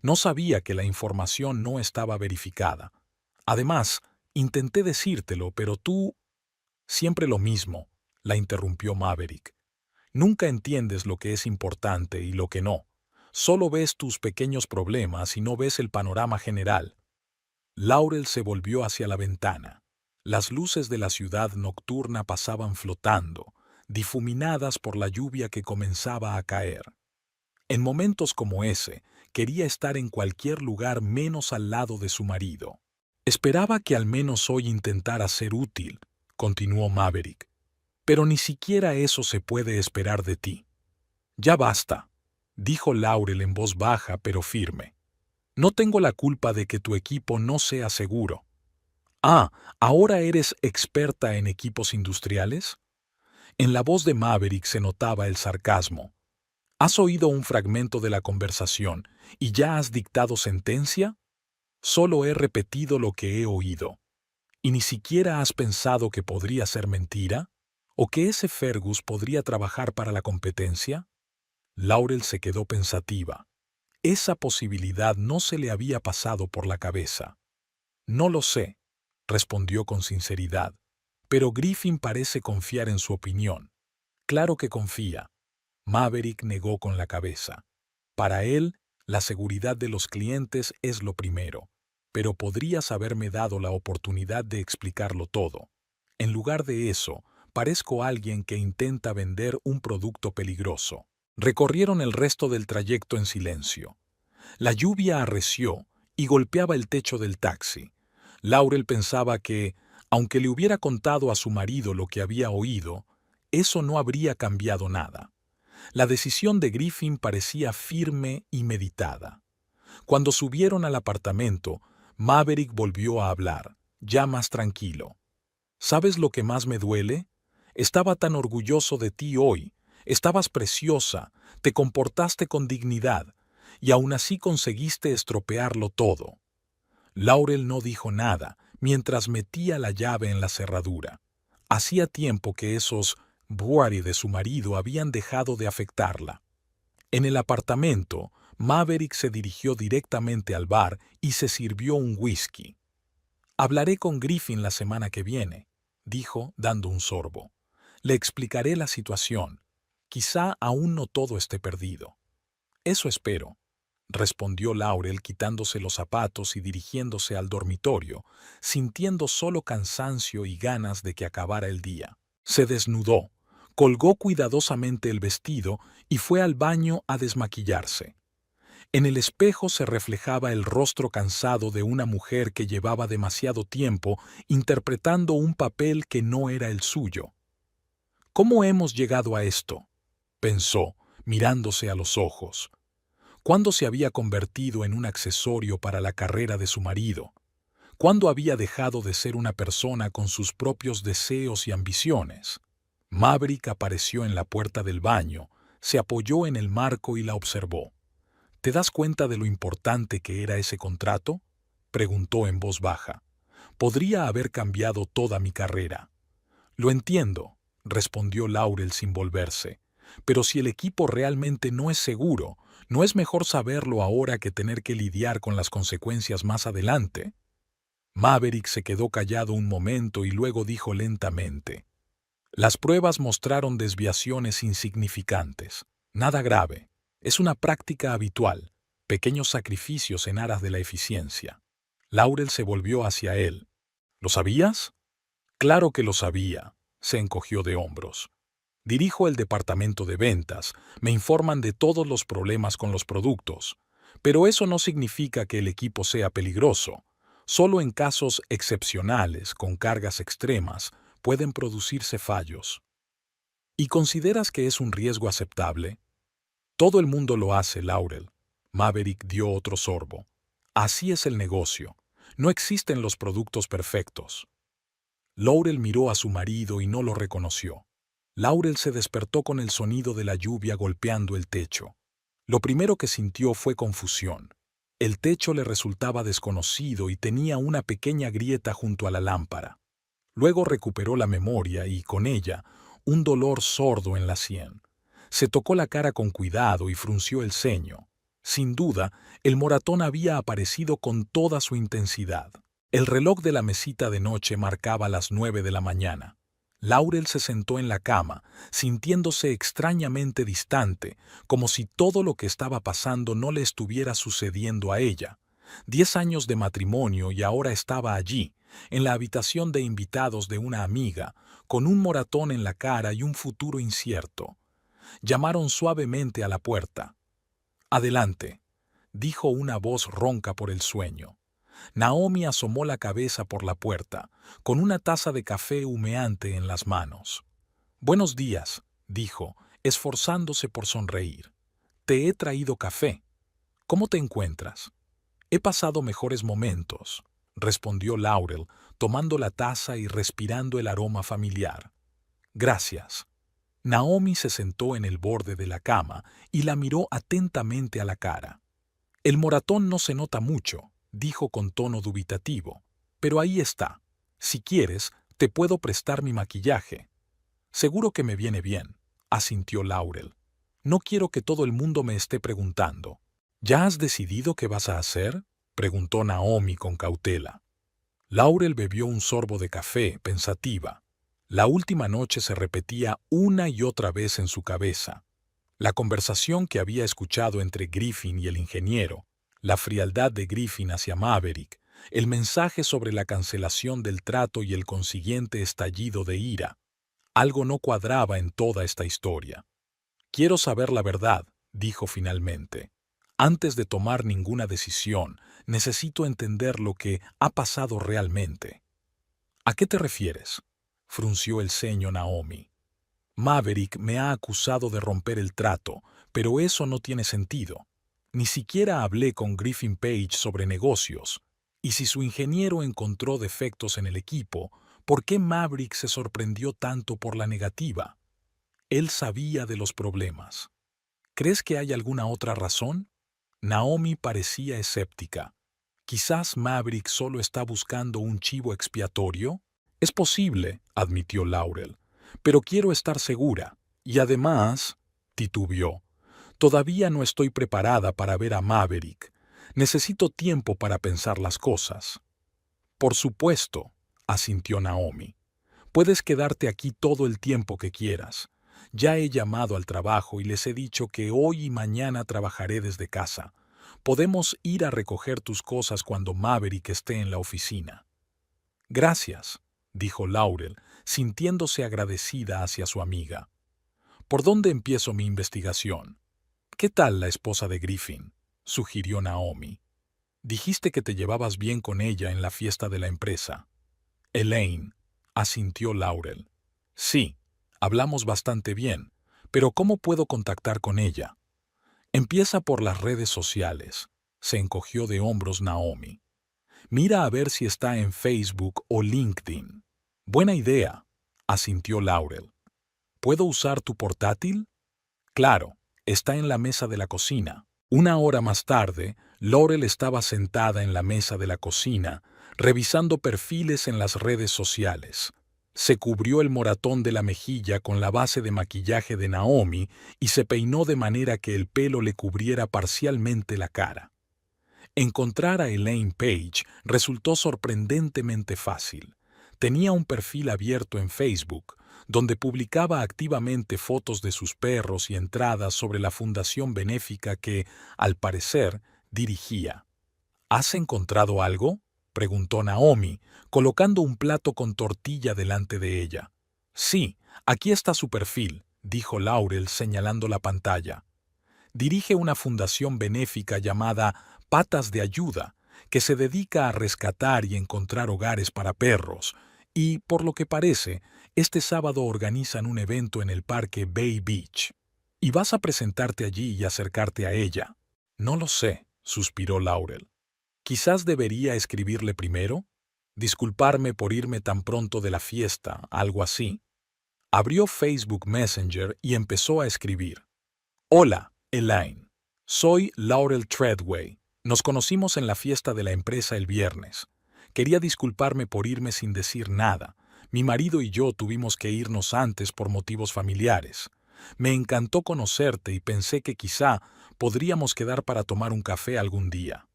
«No sabía que la información no estaba verificada. Además, intenté decírtelo, pero tú...» «Siempre lo mismo», la interrumpió Maverick. «Nunca entiendes lo que es importante y lo que no. Solo ves tus pequeños problemas y no ves el panorama general. Laurel se volvió hacia la ventana. Las luces de la ciudad nocturna pasaban flotando, difuminadas por la lluvia que comenzaba a caer. En momentos como ese, quería estar en cualquier lugar menos al lado de su marido. Esperaba que al menos hoy intentara ser útil, continuó Maverick. Pero ni siquiera eso se puede esperar de ti. Ya basta, dijo Laurel en voz baja pero firme. No tengo la culpa de que tu equipo no sea seguro. Ah, ¿ahora eres experta en equipos industriales? En la voz de Maverick se notaba el sarcasmo. ¿Has oído un fragmento de la conversación y ya has dictado sentencia? Solo he repetido lo que he oído. ¿Y ni siquiera has pensado que podría ser mentira? ¿O que ese Fergus podría trabajar para la competencia? Laurel se quedó pensativa. Esa posibilidad no se le había pasado por la cabeza. No lo sé, respondió con sinceridad, pero Griffin parece confiar en su opinión. Claro que confía. Maverick negó con la cabeza. Para él, la seguridad de los clientes es lo primero, pero podrías haberme dado la oportunidad de explicarlo todo. En lugar de eso, parezco alguien que intenta vender un producto peligroso. Recorrieron el resto del trayecto en silencio. La lluvia arreció y golpeaba el techo del taxi. Laurel pensaba que, aunque le hubiera contado a su marido lo que había oído, eso no habría cambiado nada. La decisión de Griffin parecía firme y meditada. Cuando subieron al apartamento, Maverick volvió a hablar, ya más tranquilo. ¿Sabes lo que más me duele? Estaba tan orgulloso de ti hoy. Estabas preciosa, te comportaste con dignidad, y aún así conseguiste estropearlo todo. Laurel no dijo nada mientras metía la llave en la cerradura. Hacía tiempo que esos Buari de su marido habían dejado de afectarla. En el apartamento, Maverick se dirigió directamente al bar y se sirvió un whisky. «Hablaré con Griffin la semana que viene», dijo, dando un sorbo. «Le explicaré la situación. Quizá aún no todo esté perdido». «Eso espero», respondió Laurel quitándose los zapatos y dirigiéndose al dormitorio, sintiendo solo cansancio y ganas de que acabara el día. Se desnudó, colgó cuidadosamente el vestido y fue al baño a desmaquillarse. En el espejo se reflejaba el rostro cansado de una mujer que llevaba demasiado tiempo interpretando un papel que no era el suyo. «¿Cómo hemos llegado a esto?», pensó, mirándose a los ojos. ¿Cuándo se había convertido en un accesorio para la carrera de su marido? ¿Cuándo había dejado de ser una persona con sus propios deseos y ambiciones? Maverick apareció en la puerta del baño, se apoyó en el marco y la observó. «¿Te das cuenta de lo importante que era ese contrato?», preguntó en voz baja. «Podría haber cambiado toda mi carrera». «Lo entiendo», respondió Laurel sin volverse. «Pero si el equipo realmente no es seguro, ¿no es mejor saberlo ahora que tener que lidiar con las consecuencias más adelante?» Maverick se quedó callado un momento y luego dijo lentamente. «Las pruebas mostraron desviaciones insignificantes. Nada grave. Es una práctica habitual. Pequeños sacrificios en aras de la eficiencia». Laurel se volvió hacia él. «¿Lo sabías?» «Claro que lo sabía», se encogió de hombros. «Dirijo el departamento de ventas. Me informan de todos los problemas con los productos. Pero eso no significa que el equipo sea peligroso. Solo en casos excepcionales, con cargas extremas, pueden producirse fallos». «¿Y consideras que es un riesgo aceptable?» «Todo el mundo lo hace, Laurel». Maverick dio otro sorbo. «Así es el negocio. No existen los productos perfectos». Laurel miró a su marido y no lo reconoció. Laurel se despertó con el sonido de la lluvia golpeando el techo. Lo primero que sintió fue confusión. El techo le resultaba desconocido y tenía una pequeña grieta junto a la lámpara. Luego recuperó la memoria y, con ella, un dolor sordo en la sien. Se tocó la cara con cuidado y frunció el ceño. Sin duda, el moratón había aparecido con toda su intensidad. El reloj de la mesita de noche marcaba las 9 de la mañana. Laurel se sentó en la cama, sintiéndose extrañamente distante, como si todo lo que estaba pasando no le estuviera sucediendo a ella. 10 años de matrimonio y ahora estaba allí, en la habitación de invitados de una amiga, con un moratón en la cara y un futuro incierto. Llamaron suavemente a la puerta. «Adelante», dijo una voz ronca por el sueño. Naomi asomó la cabeza por la puerta, con una taza de café humeante en las manos. «Buenos días», dijo, esforzándose por sonreír. «Te he traído café. ¿Cómo te encuentras?» «He pasado mejores momentos», respondió Laurel, tomando la taza y respirando el aroma familiar. «Gracias». Naomi se sentó en el borde de la cama y la miró atentamente a la cara. «El moratón no se nota mucho», dijo con tono dubitativo, «pero ahí está. Si quieres, te puedo prestar mi maquillaje». «Seguro que me viene bien», asintió Laurel. «No quiero que todo el mundo me esté preguntando». «¿Ya has decidido qué vas a hacer?», preguntó Naomi con cautela. Laurel bebió un sorbo de café, pensativa. La última noche se repetía una y otra vez en su cabeza. La conversación que había escuchado entre Griffin y el ingeniero, la frialdad de Griffin hacia Maverick, el mensaje sobre la cancelación del trato y el consiguiente estallido de ira. Algo no cuadraba en toda esta historia. «Quiero saber la verdad», dijo finalmente. «Antes de tomar ninguna decisión, necesito entender lo que ha pasado realmente». «¿A qué te refieres?», frunció el ceño Naomi. «Maverick me ha acusado de romper el trato, pero eso no tiene sentido. Ni siquiera hablé con Griffin Page sobre negocios. Y si su ingeniero encontró defectos en el equipo, ¿por qué Maverick se sorprendió tanto por la negativa? Él sabía de los problemas. ¿Crees que hay alguna otra razón?» Naomi parecía escéptica. «¿Quizás Maverick solo está buscando un chivo expiatorio?» «Es posible», admitió Laurel, «pero quiero estar segura. Y además», titubeó, «todavía no estoy preparada para ver a Maverick. Necesito tiempo para pensar las cosas». «Por supuesto», asintió Naomi. «Puedes quedarte aquí todo el tiempo que quieras. Ya he llamado al trabajo y les he dicho que hoy y mañana trabajaré desde casa. Podemos ir a recoger tus cosas cuando Maverick esté en la oficina». «Gracias», dijo Laurel, sintiéndose agradecida hacia su amiga. «¿Por dónde empiezo mi investigación?» «¿Qué tal la esposa de Griffin?», sugirió Naomi. «Dijiste que te llevabas bien con ella en la fiesta de la empresa». «Elaine», asintió Laurel. «Sí, hablamos bastante bien, pero ¿cómo puedo contactar con ella?» «Empieza por las redes sociales», se encogió de hombros Naomi. «Mira a ver si está en Facebook o LinkedIn». «Buena idea», asintió Laurel. «¿Puedo usar tu portátil?» «Claro, está en la mesa de la cocina». Una hora más tarde, Laurel estaba sentada en la mesa de la cocina, revisando perfiles en las redes sociales. Se cubrió el moratón de la mejilla con la base de maquillaje de Naomi y se peinó de manera que el pelo le cubriera parcialmente la cara. Encontrar a Elaine Page resultó sorprendentemente fácil. Tenía un perfil abierto en Facebook, donde publicaba activamente fotos de sus perros y entradas sobre la fundación benéfica que, al parecer, dirigía. «¿Has encontrado algo?», preguntó Naomi, colocando un plato con tortilla delante de ella. «Sí, aquí está su perfil», dijo Laurel señalando la pantalla. «Dirige una fundación benéfica llamada Patas de Ayuda, que se dedica a rescatar y encontrar hogares para perros, y, por lo que parece, este sábado organizan un evento en el parque Bay Beach. Y vas a presentarte allí y acercarte a ella». «No lo sé», suspiró Laurel. «Quizás debería escribirle primero, disculparme por irme tan pronto de la fiesta, algo así». Abrió Facebook Messenger y empezó a escribir. «Hola, Elaine. Soy Laurel Treadway. Nos conocimos en la fiesta de la empresa el viernes. Quería disculparme por irme sin decir nada. Mi marido y yo tuvimos que irnos antes por motivos familiares. Me encantó conocerte y pensé que quizá podríamos quedar para tomar un café algún día».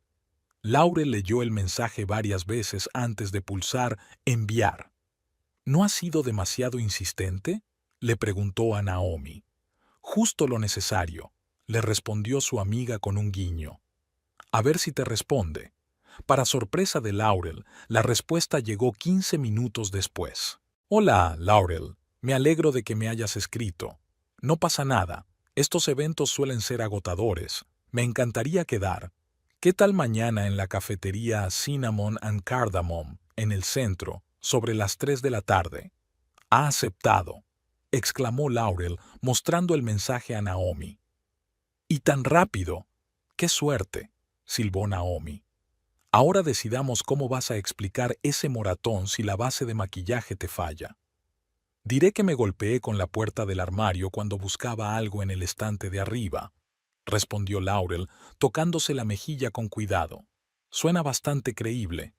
Laurel leyó el mensaje varias veces antes de pulsar «Enviar». ¿No has sido demasiado insistente?, le preguntó a Naomi. Justo lo necesario, le respondió su amiga con un guiño. A ver si te responde. Para sorpresa de Laurel, la respuesta llegó 15 minutos después. Hola, Laurel. Me alegro de que me hayas escrito. No pasa nada. Estos eventos suelen ser agotadores. Me encantaría quedar. ¿Qué tal mañana en la cafetería Cinnamon and Cardamom, en el centro, sobre las 3 de la tarde? Ha aceptado, exclamó Laurel, mostrando el mensaje a Naomi. ¡Y tan rápido! ¡Qué suerte!, silbó Naomi. Ahora decidamos cómo vas a explicar ese moratón si la base de maquillaje te falla. Diré que me golpeé con la puerta del armario cuando buscaba algo en el estante de arriba, respondió Laurel, tocándose la mejilla con cuidado. Suena bastante creíble.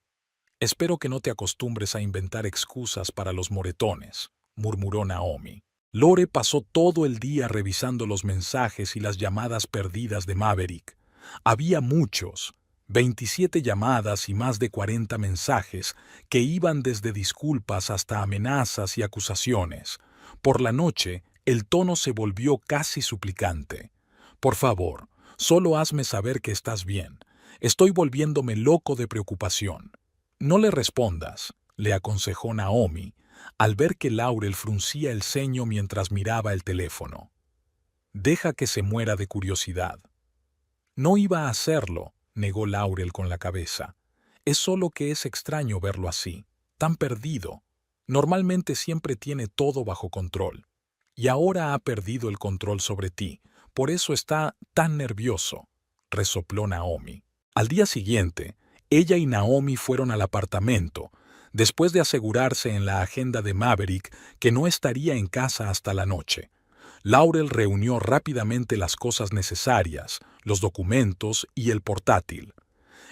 Espero que no te acostumbres a inventar excusas para los moretones, murmuró Naomi. Lore pasó todo el día revisando los mensajes y las llamadas perdidas de Maverick. Había muchos, 27 llamadas y más de 40 mensajes que iban desde disculpas hasta amenazas y acusaciones. Por la noche, el tono se volvió casi suplicante. Por favor, solo hazme saber que estás bien. Estoy volviéndome loco de preocupación. No le respondas, le aconsejó Naomi, al ver que Laurel fruncía el ceño mientras miraba el teléfono. Deja que se muera de curiosidad. No iba a hacerlo, negó Laurel con la cabeza. Es solo que es extraño verlo así, tan perdido. Normalmente siempre tiene todo bajo control. Y ahora ha perdido el control sobre ti, por eso está tan nervioso, resopló Naomi. Al día siguiente, ella y Naomi fueron al apartamento, después de asegurarse en la agenda de Maverick que no estaría en casa hasta la noche. Laurel reunió rápidamente las cosas necesarias, los documentos y el portátil.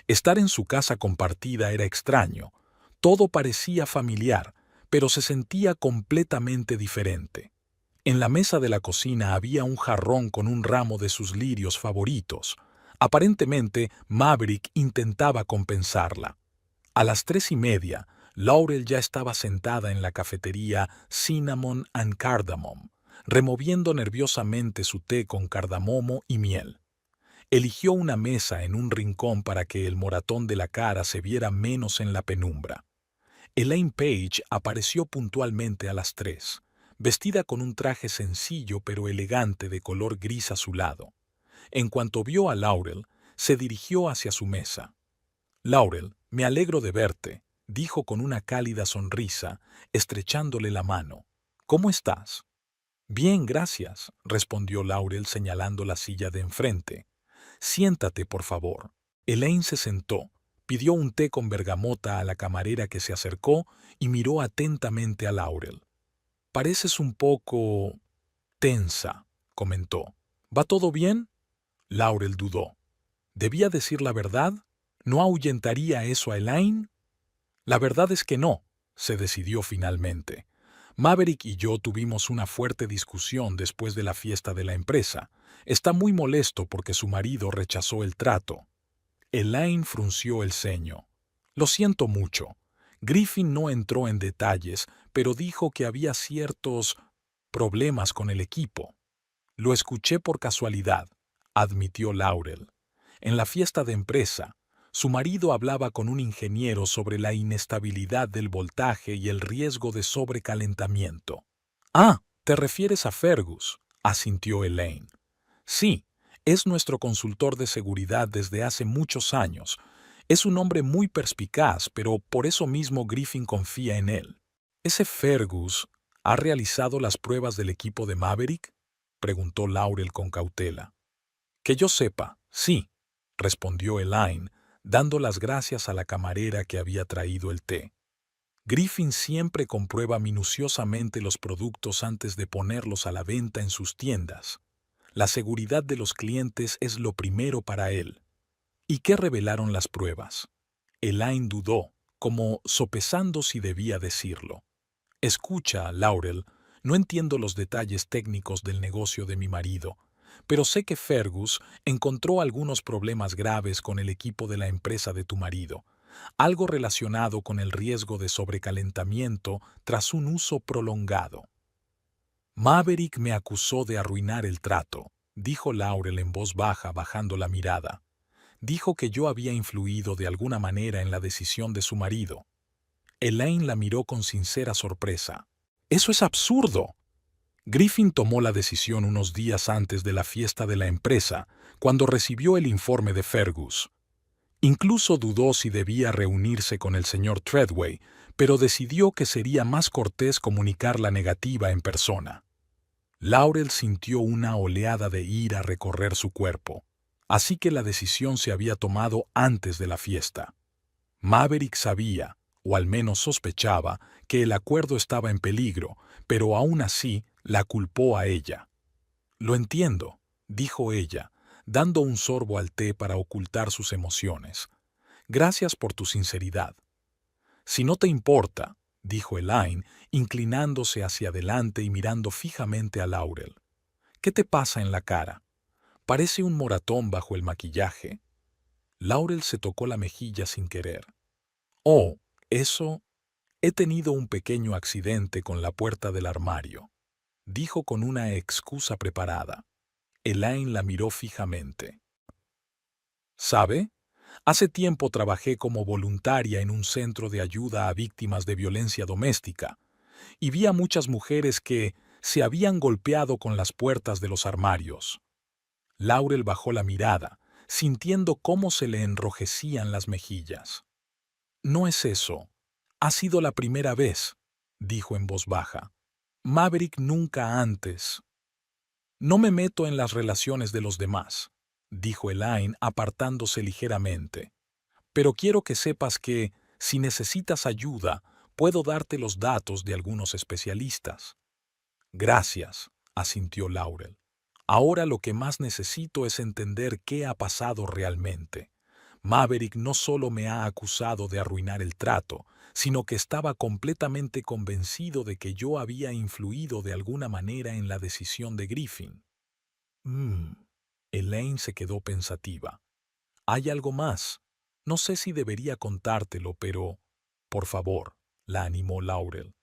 Estar en su casa compartida era extraño. Todo parecía familiar, pero se sentía completamente diferente. En la mesa de la cocina había un jarrón con un ramo de sus lirios favoritos. Aparentemente, Maverick intentaba compensarla. A las 3:30, Laurel ya estaba sentada en la cafetería Cinnamon and Cardamom, removiendo nerviosamente su té con cardamomo y miel. Eligió una mesa en un rincón para que el moratón de la cara se viera menos en la penumbra. Elaine Page apareció puntualmente a las 3, vestida con un traje sencillo pero elegante de color gris azulado. En cuanto vio a Laurel, se dirigió hacia su mesa. Laurel, me alegro de verte, dijo con una cálida sonrisa, estrechándole la mano. ¿Cómo estás? Bien, gracias, respondió Laurel señalando la silla de enfrente. Siéntate, por favor. Elaine se sentó, pidió un té con bergamota a la camarera que se acercó y miró atentamente a Laurel. Pareces un poco tensa, comentó. ¿Va todo bien? Laurel dudó. ¿Debía decir la verdad? ¿No ahuyentaría eso a Elaine? La verdad es que no, se decidió finalmente. Maverick y yo tuvimos una fuerte discusión después de la fiesta de la empresa. Está muy molesto porque su marido rechazó el trato. Elaine frunció el ceño. Lo siento mucho. Griffin no entró en detalles, pero dijo que había ciertos problemas con el equipo. Lo escuché por casualidad, admitió Laurel. En la fiesta de empresa, su marido hablaba con un ingeniero sobre la inestabilidad del voltaje y el riesgo de sobrecalentamiento. Ah, ¿te refieres a Fergus?, asintió Elaine. Sí, es nuestro consultor de seguridad desde hace muchos años. Es un hombre muy perspicaz, pero por eso mismo Griffin confía en él. ¿Ese Fergus ha realizado las pruebas del equipo de Maverick?, preguntó Laurel con cautela. Que yo sepa, sí, respondió Elaine, dando las gracias a la camarera que había traído el té. Griffin siempre comprueba minuciosamente los productos antes de ponerlos a la venta en sus tiendas. La seguridad de los clientes es lo primero para él. ¿Y qué revelaron las pruebas? Elaine dudó, como sopesando si debía decirlo. Escucha, Laurel, no entiendo los detalles técnicos del negocio de mi marido, pero sé que Fergus encontró algunos problemas graves con el equipo de la empresa de tu marido. algo relacionado con el riesgo de sobrecalentamiento tras un uso prolongado. Maverick me acusó de arruinar el trato, dijo Laurel en voz baja, bajando la mirada. Dijo que yo había influido de alguna manera en la decisión de su marido. Elaine la miró con sincera sorpresa. ¡Eso es absurdo! Griffin tomó la decisión unos días antes de la fiesta de la empresa, cuando recibió el informe de Fergus. Incluso dudó si debía reunirse con el señor Treadway, pero decidió que sería más cortés comunicar la negativa en persona. Laurel sintió una oleada de ira recorrer su cuerpo, así que la decisión se había tomado antes de la fiesta. Maverick sabía, o al menos sospechaba, que el acuerdo estaba en peligro, pero aún así la culpó a ella. «Lo entiendo», dijo ella, dando un sorbo al té para ocultar sus emociones. «Gracias por tu sinceridad». «Si no te importa», dijo Elaine, inclinándose hacia adelante y mirando fijamente a Laurel. «¿Qué te pasa en la cara? Parece un moratón bajo el maquillaje». Laurel se tocó la mejilla sin querer. «Oh, eso... He tenido un pequeño accidente con la puerta del armario», dijo con una excusa preparada. Elaine la miró fijamente. «¿Sabe? Hace tiempo trabajé como voluntaria en un centro de ayuda a víctimas de violencia doméstica y vi a muchas mujeres que se habían golpeado con las puertas de los armarios». Laurel bajó la mirada, sintiendo cómo se le enrojecían las mejillas. «No es eso. Ha sido la primera vez», dijo en voz baja. «Maverick nunca antes». «No me meto en las relaciones de los demás», dijo Elaine apartándose ligeramente. «Pero quiero que sepas que, si necesitas ayuda, puedo darte los datos de algunos especialistas». «Gracias», asintió Laurel. «Ahora lo que más necesito es entender qué ha pasado realmente. Maverick no solo me ha acusado de arruinar el trato, sino que estaba completamente convencido de que yo había influido de alguna manera en la decisión de Griffin». Elaine se quedó pensativa. «Hay algo más. No sé si debería contártelo, pero... Por favor», la animó Laurel.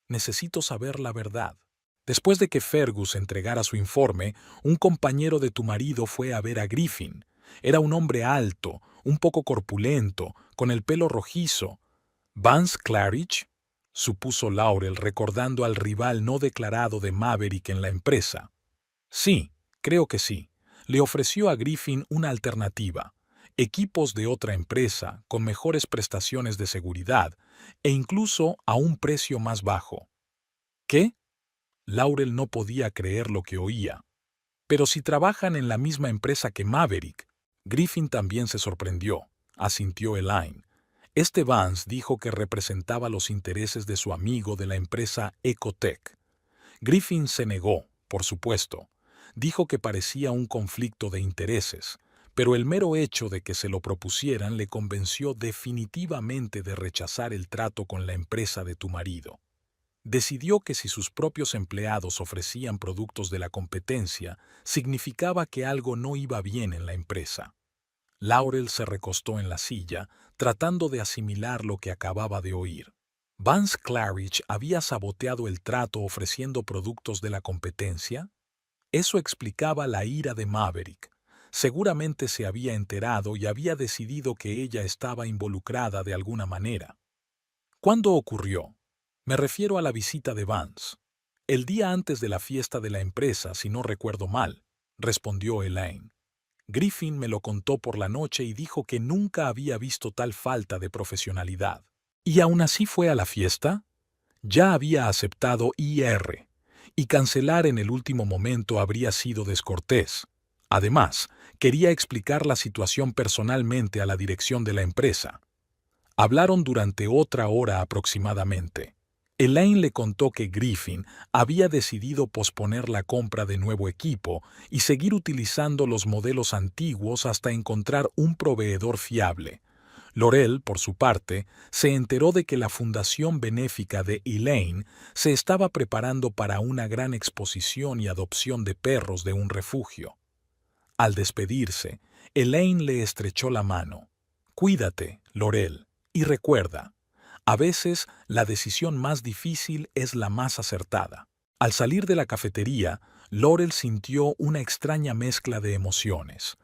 «Necesito saber la verdad. Después de que Fergus entregara su informe, un compañero de tu marido fue a ver a Griffin. Era un hombre alto, un poco corpulento, con el pelo rojizo. «¿Vance Claridge?», supuso Laurel, recordando al rival no declarado de Maverick en la empresa. «Sí, creo que sí. Le ofreció a Griffin una alternativa, equipos de otra empresa con mejores prestaciones de seguridad e incluso a un precio más bajo». «¿Qué?». Laurel no podía creer lo que oía. «Pero si trabajan en la misma empresa que Maverick». Griffin también se sorprendió, asintió Elaine. Este Vance dijo que representaba los intereses de su amigo de la empresa Ecotech. Griffin se negó, por supuesto. Dijo que parecía un conflicto de intereses, pero el mero hecho de que se lo propusieran le convenció definitivamente de rechazar el trato con la empresa de tu marido. Decidió que si sus propios empleados ofrecían productos de la competencia, significaba que algo no iba bien en la empresa. Laurel se recostó en la silla, tratando de asimilar lo que acababa de oír. ¿Vance Claridge había saboteado el trato ofreciendo productos de la competencia? Eso explicaba la ira de Maverick. Seguramente se había enterado y había decidido que ella estaba involucrada de alguna manera. ¿Cuándo ocurrió? Me refiero a la visita de Vance. El día antes de la fiesta de la empresa, si no recuerdo mal, respondió Elaine. Griffin me lo contó por la noche y dijo que nunca había visto tal falta de profesionalidad. ¿Y aún así fue a la fiesta? Ya había aceptado IR, y cancelar en el último momento habría sido descortés. Además, quería explicar la situación personalmente a la dirección de la empresa. Hablaron durante otra hora aproximadamente. Elaine le contó que Griffin había decidido posponer la compra de nuevo equipo y seguir utilizando los modelos antiguos hasta encontrar un proveedor fiable. Laurel, por su parte, se enteró de que la fundación benéfica de Elaine se estaba preparando para una gran exposición y adopción de perros de un refugio. Al despedirse, Elaine le estrechó la mano. «Cuídate, Laurel», Y recuerda, a veces la decisión más difícil es la más acertada. Al salir de la cafetería, Laurel sintió una extraña mezcla de emociones.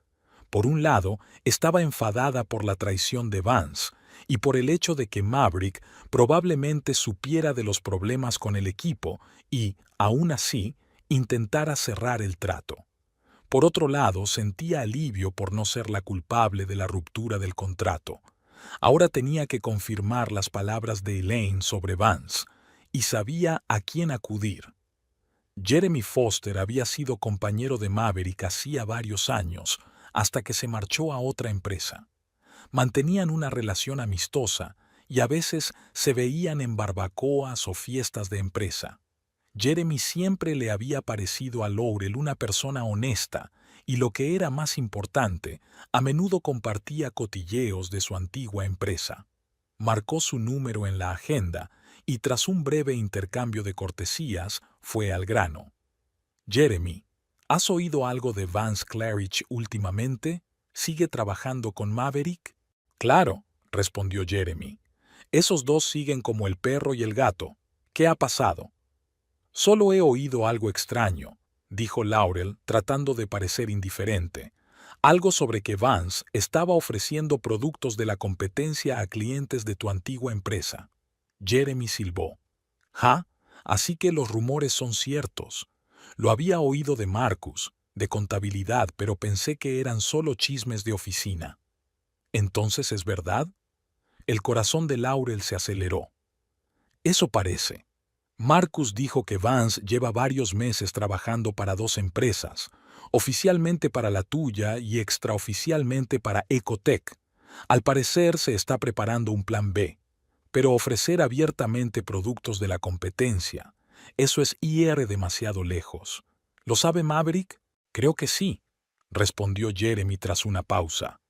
Por un lado, estaba enfadada por la traición de Vance y por el hecho de que Maverick probablemente supiera de los problemas con el equipo y, aún así, intentara cerrar el trato. Por otro lado, sentía alivio por no ser la culpable de la ruptura del contrato. Ahora tenía que confirmar las palabras de Elaine sobre Vance y sabía a quién acudir. Jeremy Foster había sido compañero de Maverick hacía varios años, hasta que se marchó a otra empresa. Mantenían una relación amistosa y a veces se veían en barbacoas o fiestas de empresa. Jeremy siempre le había parecido a Laurel una persona honesta y, lo que era más importante, a menudo compartía cotilleos de su antigua empresa. Marcó su número en la agenda y, tras un breve intercambio de cortesías, fue al grano. Jeremy, ¿has oído algo de Vance Clarich últimamente? ¿Sigue trabajando con Maverick? Claro, respondió Jeremy. Esos dos siguen como el perro y el gato. ¿Qué ha pasado? Solo he oído algo extraño, dijo Laurel, tratando de parecer indiferente. Algo sobre que Vance estaba ofreciendo productos de la competencia a clientes de tu antigua empresa. Jeremy silbó. «Ja, así que los rumores son ciertos. Lo había oído de Marcus, de contabilidad, pero pensé que eran solo chismes de oficina». «¿Entonces es verdad?» El corazón de Laurel se aceleró. «Eso parece. Marcus dijo que Vance lleva varios meses trabajando para dos empresas, oficialmente para la tuya y extraoficialmente para Ecotech. Al parecer se está preparando un plan B, pero ofrecer abiertamente productos de la competencia, eso es ir demasiado lejos. ¿Lo sabe Maverick? Creo que sí, respondió Jeremy tras una pausa.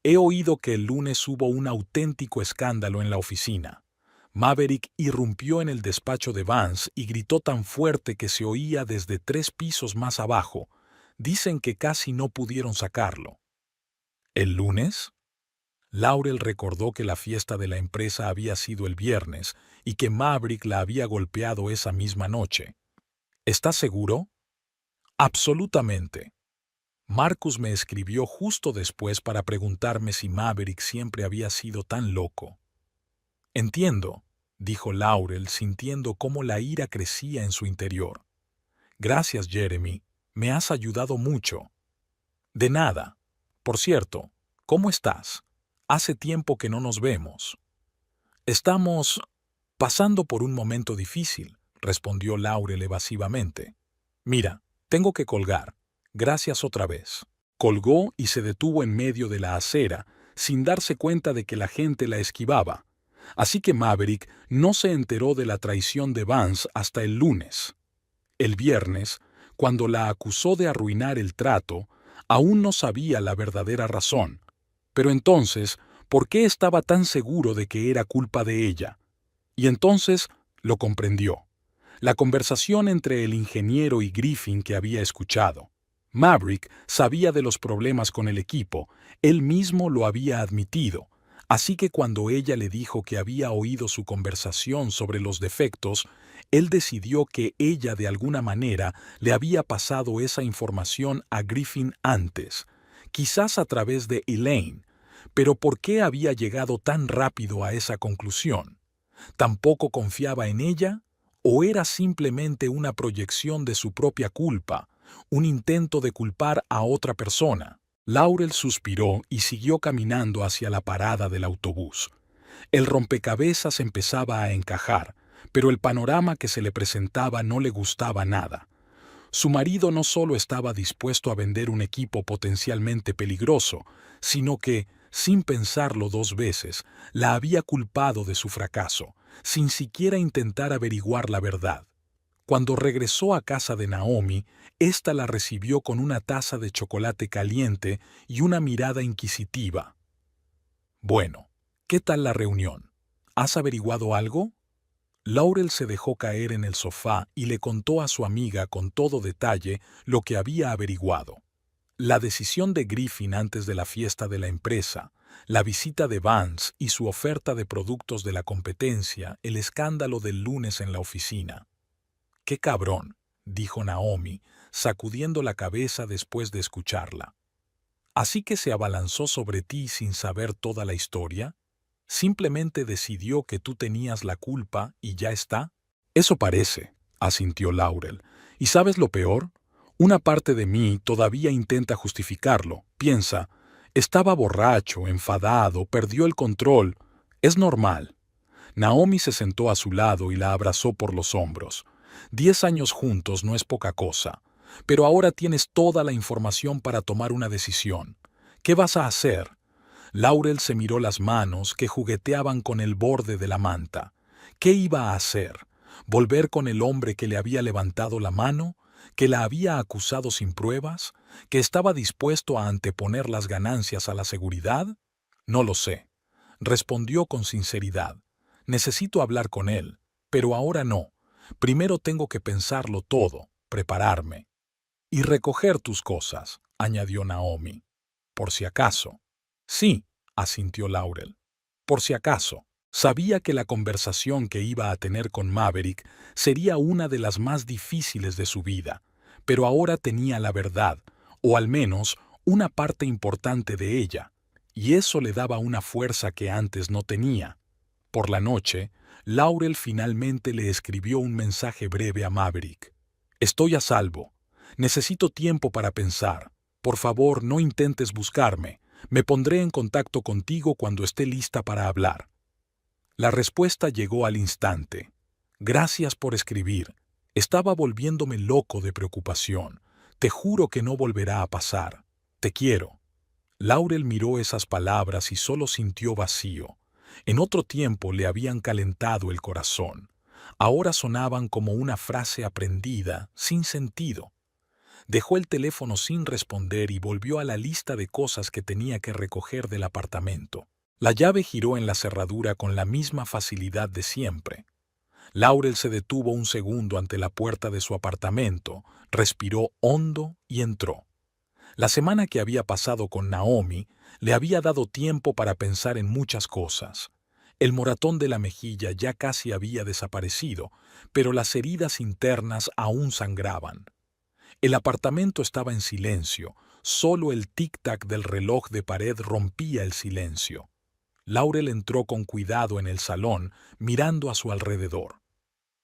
He oído que el lunes hubo un auténtico escándalo en la oficina. Maverick irrumpió en el despacho de Vance y gritó tan fuerte que se oía desde 3 pisos más abajo. Dicen que casi no pudieron sacarlo. ¿El lunes? Laurel recordó que la fiesta de la empresa había sido el viernes y que Maverick la había golpeado esa misma noche. ¿Estás seguro? Absolutamente. Marcus me escribió justo después para preguntarme si Maverick siempre había sido tan loco. Entiendo, dijo Laurel, sintiendo cómo la ira crecía en su interior. Gracias, Jeremy. Me has ayudado mucho. De nada. Por cierto, ¿cómo estás? Hace tiempo que no nos vemos. Estamos pasando por un momento difícil, respondió Laurel evasivamente. Mira, tengo que colgar. Gracias otra vez. Colgó y se detuvo en medio de la acera, sin darse cuenta de que la gente la esquivaba. Así que Maverick no se enteró de la traición de Vance hasta el lunes. El viernes, cuando la acusó de arruinar el trato, aún no sabía la verdadera razón. Pero entonces, ¿por qué estaba tan seguro de que era culpa de ella? Y entonces lo comprendió. La conversación entre el ingeniero y Griffin que había escuchado. Maverick sabía de los problemas con el equipo, él mismo lo había admitido. Así que cuando ella le dijo que había oído su conversación sobre los defectos, él decidió que ella de alguna manera le había pasado esa información a Griffin antes, quizás a través de Elaine. Pero ¿por qué había llegado tan rápido a esa conclusión? ¿Tampoco confiaba en ella? ¿O era simplemente una proyección de su propia culpa, un intento de culpar a otra persona? Laurel suspiró y siguió caminando hacia la parada del autobús. El rompecabezas empezaba a encajar, pero el panorama que se le presentaba no le gustaba nada. Su marido no solo estaba dispuesto a vender un equipo potencialmente peligroso, sino que, sin pensarlo 2 veces, la había culpado de su fracaso, sin siquiera intentar averiguar la verdad. Cuando regresó a casa de Naomi, ésta la recibió con una taza de chocolate caliente y una mirada inquisitiva. «Bueno, ¿qué tal la reunión? ¿Has averiguado algo?» Laurel se dejó caer en el sofá y le contó a su amiga con todo detalle lo que había averiguado. La decisión de Griffin antes de la fiesta de la empresa, la visita de Vance y su oferta de productos de la competencia, el escándalo del lunes en la oficina. «Qué cabrón», dijo Naomi, sacudiendo la cabeza después de escucharla. «¿Así que se abalanzó sobre ti sin saber toda la historia? ¿Simplemente decidió que tú tenías la culpa y ya está?» «Eso parece», asintió Laurel. «¿Y sabes lo peor? Una parte de mí todavía intenta justificarlo. Piensa, estaba borracho, enfadado, perdió el control. Es normal». Naomi se sentó a su lado y la abrazó por los hombros. 10 años juntos no es poca cosa, pero ahora tienes toda la información para tomar una decisión. ¿Qué vas a hacer? Laurel se miró las manos que jugueteaban con el borde de la manta. ¿Qué iba a hacer? ¿Volver con el hombre que le había levantado la mano? ¿Que la había acusado sin pruebas? ¿Que estaba dispuesto a anteponer las ganancias a la seguridad? No lo sé. Respondió con sinceridad. Necesito hablar con él, pero ahora no. Primero tengo que pensarlo todo, prepararme. Y recoger tus cosas, añadió Naomi. Por si acaso. Sí, asintió Laurel. Por si acaso. Sabía que la conversación que iba a tener con Maverick sería una de las más difíciles de su vida, pero ahora tenía la verdad, o al menos una parte importante de ella, y eso le daba una fuerza que antes no tenía. Por la noche, Laurel finalmente le escribió un mensaje breve a Maverick. «Estoy a salvo. Necesito tiempo para pensar. Por favor, no intentes buscarme. Me pondré en contacto contigo cuando esté lista para hablar». La respuesta llegó al instante. «Gracias por escribir. Estaba volviéndome loco de preocupación. Te juro que no volverá a pasar. Te quiero». Laurel miró esas palabras y solo sintió vacío. En otro tiempo le habían calentado el corazón. Ahora sonaban como una frase aprendida, sin sentido. Dejó el teléfono sin responder y volvió a la lista de cosas que tenía que recoger del apartamento. La llave giró en la cerradura con la misma facilidad de siempre. Laurel se detuvo un segundo ante la puerta de su apartamento, respiró hondo y entró. La semana que había pasado con Naomi le había dado tiempo para pensar en muchas cosas. El moratón de la mejilla ya casi había desaparecido, pero las heridas internas aún sangraban. El apartamento estaba en silencio, solo el tic-tac del reloj de pared rompía el silencio. Laurel entró con cuidado en el salón, mirando a su alrededor.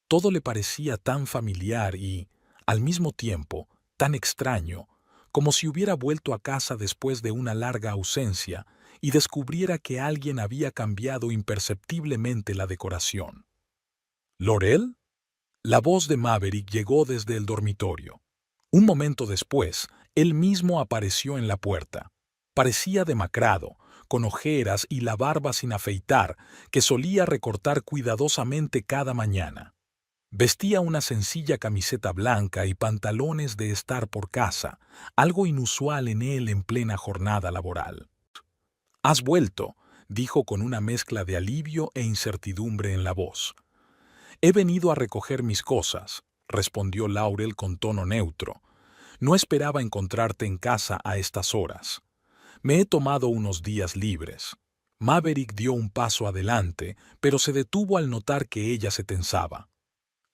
Todo le parecía tan familiar y, al mismo tiempo, tan extraño, como si hubiera vuelto a casa después de una larga ausencia y descubriera que alguien había cambiado imperceptiblemente la decoración. ¿Laurel? La voz de Maverick llegó desde el dormitorio. Un momento después, él mismo apareció en la puerta. Parecía demacrado, con ojeras y la barba sin afeitar, que solía recortar cuidadosamente cada mañana. Vestía una sencilla camiseta blanca y pantalones de estar por casa, algo inusual en él en plena jornada laboral. «Has vuelto», dijo con una mezcla de alivio e incertidumbre en la voz. «He venido a recoger mis cosas», respondió Laurel con tono neutro. «No esperaba encontrarte en casa a estas horas. Me he tomado unos días libres». Maverick dio un paso adelante, pero se detuvo al notar que ella se tensaba.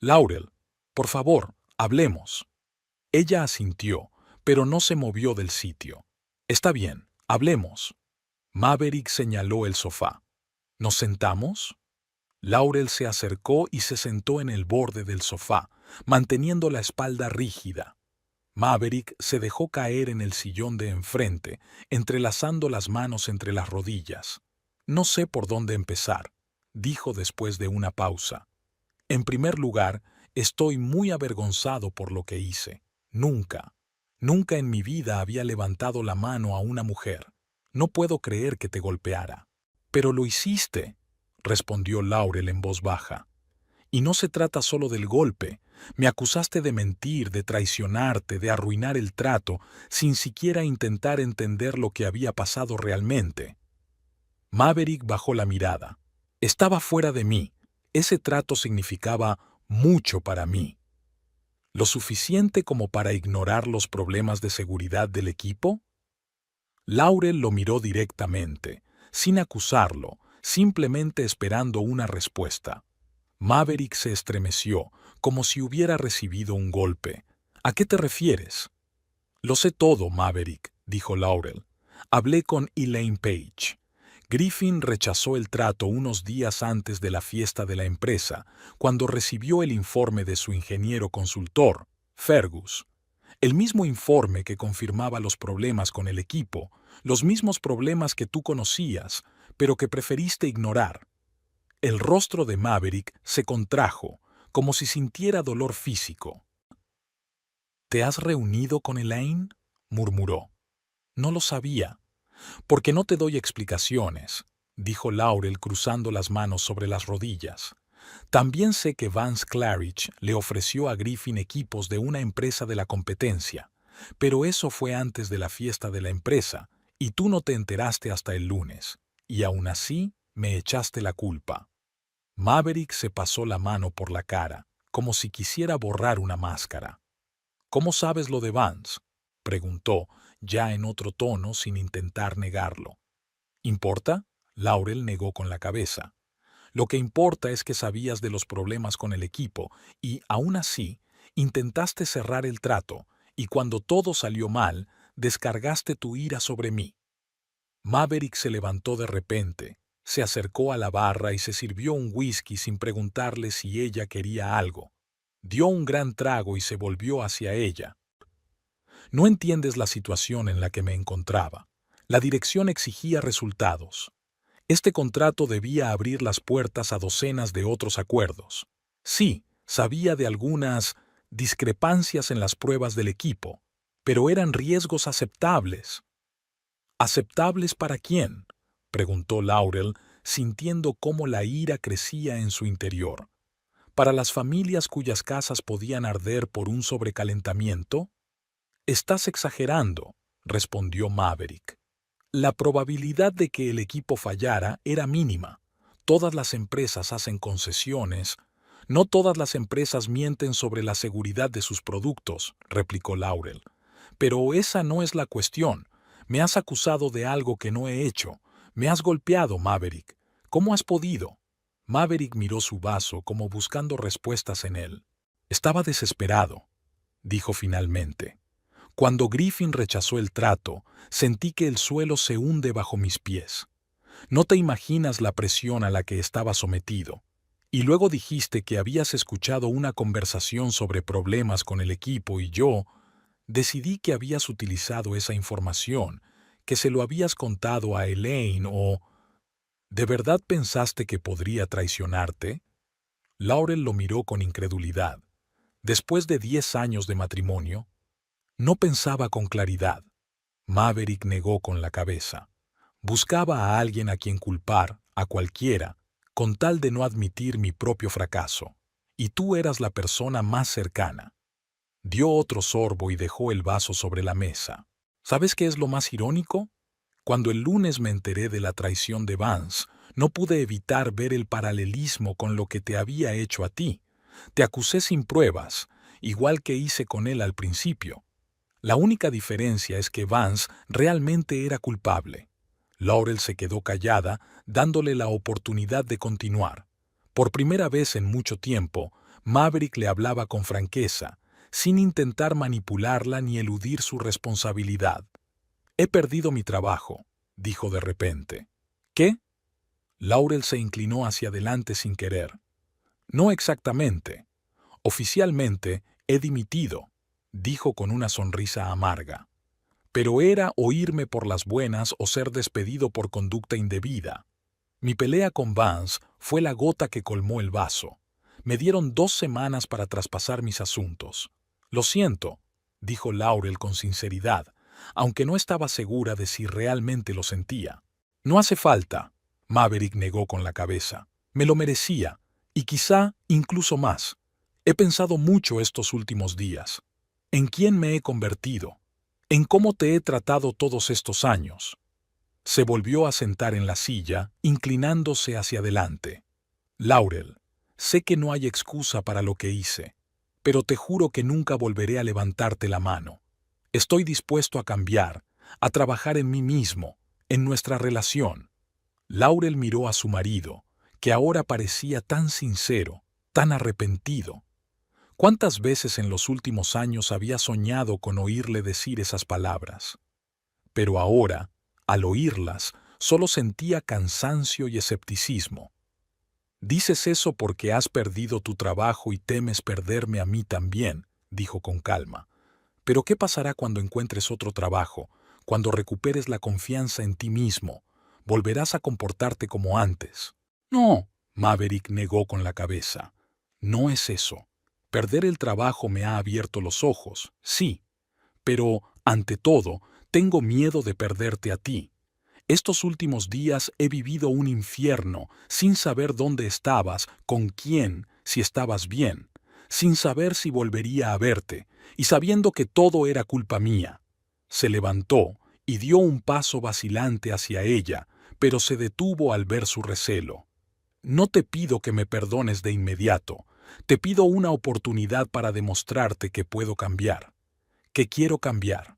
«Laurel, por favor, hablemos». Ella asintió, pero no se movió del sitio. «Está bien, hablemos». Maverick señaló el sofá. ¿Nos sentamos? Laurel se acercó y se sentó en el borde del sofá, manteniendo la espalda rígida. Maverick se dejó caer en el sillón de enfrente, entrelazando las manos entre las rodillas. «No sé por dónde empezar», dijo después de una pausa. «En primer lugar, estoy muy avergonzado por lo que hice. Nunca en mi vida había levantado la mano a una mujer. No puedo creer que te golpeara». «Pero lo hiciste», respondió Laurel en voz baja. «Y no se trata solo del golpe. Me acusaste de mentir, de traicionarte, de arruinar el trato, sin siquiera intentar entender lo que había pasado realmente». Maverick bajó la mirada. «Estaba fuera de mí. Ese trato significaba mucho para mí». ¿Lo suficiente como para ignorar los problemas de seguridad del equipo? Laurel lo miró directamente, sin acusarlo, simplemente esperando una respuesta. Maverick se estremeció, como si hubiera recibido un golpe. ¿A qué te refieres? Lo sé todo, Maverick, dijo Laurel. Hablé con Elaine Page. Griffin rechazó el trato unos días antes de la fiesta de la empresa, cuando recibió el informe de su ingeniero consultor, Fergus. El mismo informe que confirmaba los problemas con el equipo, los mismos problemas que tú conocías, pero que preferiste ignorar. El rostro de Maverick se contrajo, como si sintiera dolor físico. ¿Te has reunido con Elaine?, murmuró. No lo sabía. Porque no te doy explicaciones, dijo Laurel cruzando las manos sobre las rodillas. También sé que Vance Clarridge le ofreció a Griffin equipos de una empresa de la competencia, pero eso fue antes de la fiesta de la empresa, y tú no te enteraste hasta el lunes, y aún así me echaste la culpa. Maverick se pasó la mano por la cara, como si quisiera borrar una máscara. ¿Cómo sabes lo de Vance?, preguntó, ya en otro tono sin intentar negarlo. ¿Importa? Laurel negó con la cabeza. Lo que importa es que sabías de los problemas con el equipo y, aún así, intentaste cerrar el trato y cuando todo salió mal, descargaste tu ira sobre mí. Maverick se levantó de repente, se acercó a la barra y se sirvió un whisky sin preguntarle si ella quería algo. Dio un gran trago y se volvió hacia ella. No entiendes la situación en la que me encontraba. La dirección exigía resultados. Este contrato debía abrir las puertas a docenas de otros acuerdos. Sí, sabía de algunas discrepancias en las pruebas del equipo, pero eran riesgos aceptables. ¿Aceptables para quién?, preguntó Laurel, sintiendo cómo la ira crecía en su interior. ¿Para las familias cuyas casas podían arder por un sobrecalentamiento? Estás exagerando, respondió Maverick. La probabilidad de que el equipo fallara era mínima. Todas las empresas hacen concesiones. No todas las empresas mienten sobre la seguridad de sus productos, replicó Laurel. Pero esa no es la cuestión. Me has acusado de algo que no he hecho. Me has golpeado, Maverick. ¿Cómo has podido? Maverick miró su vaso como buscando respuestas en él. Estaba desesperado, dijo finalmente. Cuando Griffin rechazó el trato, sentí que el suelo se hunde bajo mis pies. No te imaginas la presión a la que estaba sometido. Y luego dijiste que habías escuchado una conversación sobre problemas con el equipo y yo decidí que habías utilizado esa información, que se lo habías contado a Elaine o... ¿De verdad pensaste que podría traicionarte? Laurel lo miró con incredulidad. Después de 10 años de matrimonio, no pensaba con claridad. Maverick negó con la cabeza. Buscaba a alguien a quien culpar, a cualquiera, con tal de no admitir mi propio fracaso. Y tú eras la persona más cercana. Dio otro sorbo y dejó el vaso sobre la mesa. ¿Sabes qué es lo más irónico? Cuando el lunes me enteré de la traición de Vance, no pude evitar ver el paralelismo con lo que te había hecho a ti. Te acusé sin pruebas, igual que hice con él al principio. La única diferencia es que Vance realmente era culpable. Laurel se quedó callada, dándole la oportunidad de continuar. Por primera vez en mucho tiempo, Maverick le hablaba con franqueza, sin intentar manipularla ni eludir su responsabilidad. «He perdido mi trabajo», dijo de repente. «¿Qué?» Laurel se inclinó hacia adelante sin querer. «No exactamente. Oficialmente he dimitido», dijo con una sonrisa amarga. «Pero era o irme por las buenas o ser despedido por conducta indebida. Mi pelea con Vance fue la gota que colmó el vaso. Me dieron 2 semanas para traspasar mis asuntos. Lo siento», dijo Laurel con sinceridad, aunque no estaba segura de si realmente lo sentía. «No hace falta», Maverick negó con la cabeza. «Me lo merecía, y quizá incluso más. He pensado mucho estos últimos días. ¿En quién me he convertido? ¿En cómo te he tratado todos estos años?» Se volvió a sentar en la silla, inclinándose hacia adelante. «Laurel, sé que no hay excusa para lo que hice. pero te juro que nunca volveré a levantarte la mano. Estoy dispuesto a cambiar, a trabajar en mí mismo, en nuestra relación. Laurel miró a su marido, que ahora parecía tan sincero, tan arrepentido. ¿Cuántas veces en los últimos años había soñado con oírle decir esas palabras? Pero ahora, al oírlas, solo sentía cansancio y escepticismo. «Dices eso porque has perdido tu trabajo y temes perderme a mí también», dijo con calma. «Pero ¿qué pasará cuando encuentres otro trabajo, cuando recuperes la confianza en ti mismo? ¿Volverás a comportarte como antes?» «No», Maverick negó con la cabeza. «No es eso. Perder el trabajo me ha abierto los ojos, sí. Pero, ante todo, tengo miedo de perderte a ti. Estos últimos días he vivido un infierno, sin saber dónde estabas, con quién, si estabas bien, sin saber si volvería a verte, y sabiendo que todo era culpa mía». Se levantó y dio un paso vacilante hacia ella, pero se detuvo al ver su recelo. «No te pido que me perdones de inmediato. Te pido una oportunidad para demostrarte que puedo cambiar, que quiero cambiar».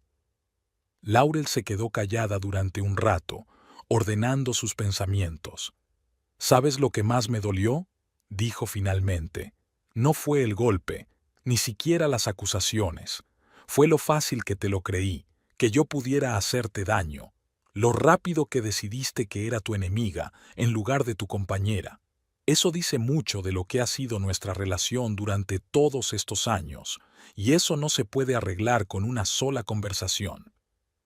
Laurel se quedó callada durante un rato, ordenando sus pensamientos. «¿Sabes lo que más me dolió?», dijo finalmente. «No fue el golpe, ni siquiera las acusaciones. Fue lo fácil que te lo creí, que yo pudiera hacerte daño. Lo rápido que decidiste que era tu enemiga en lugar de tu compañera. Eso dice mucho de lo que ha sido nuestra relación durante todos estos años, y eso no se puede arreglar con una sola conversación».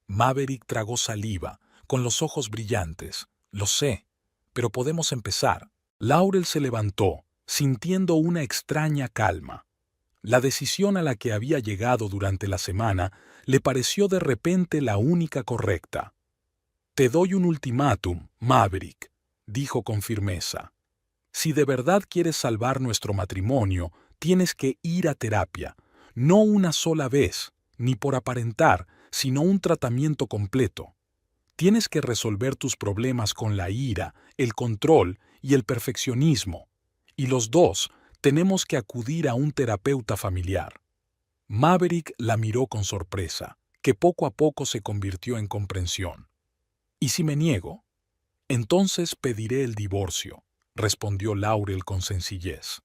Maverick tragó saliva, con los ojos brillantes. «Lo sé, pero podemos empezar». Laurel se levantó, sintiendo una extraña calma. La decisión a la que había llegado durante la semana le pareció de repente la única correcta. «Te doy un ultimátum, Maverick», dijo con firmeza. «Si de verdad quieres salvar nuestro matrimonio, tienes que ir a terapia, no una sola vez, ni por aparentar, sino un tratamiento completo. Tienes que resolver tus problemas con la ira, el control y el perfeccionismo. Y los dos tenemos que acudir a un terapeuta familiar». Maverick la miró con sorpresa, que poco a poco se convirtió en comprensión. «¿Y si me niego?». «Entonces pediré el divorcio», respondió Laurel con sencillez.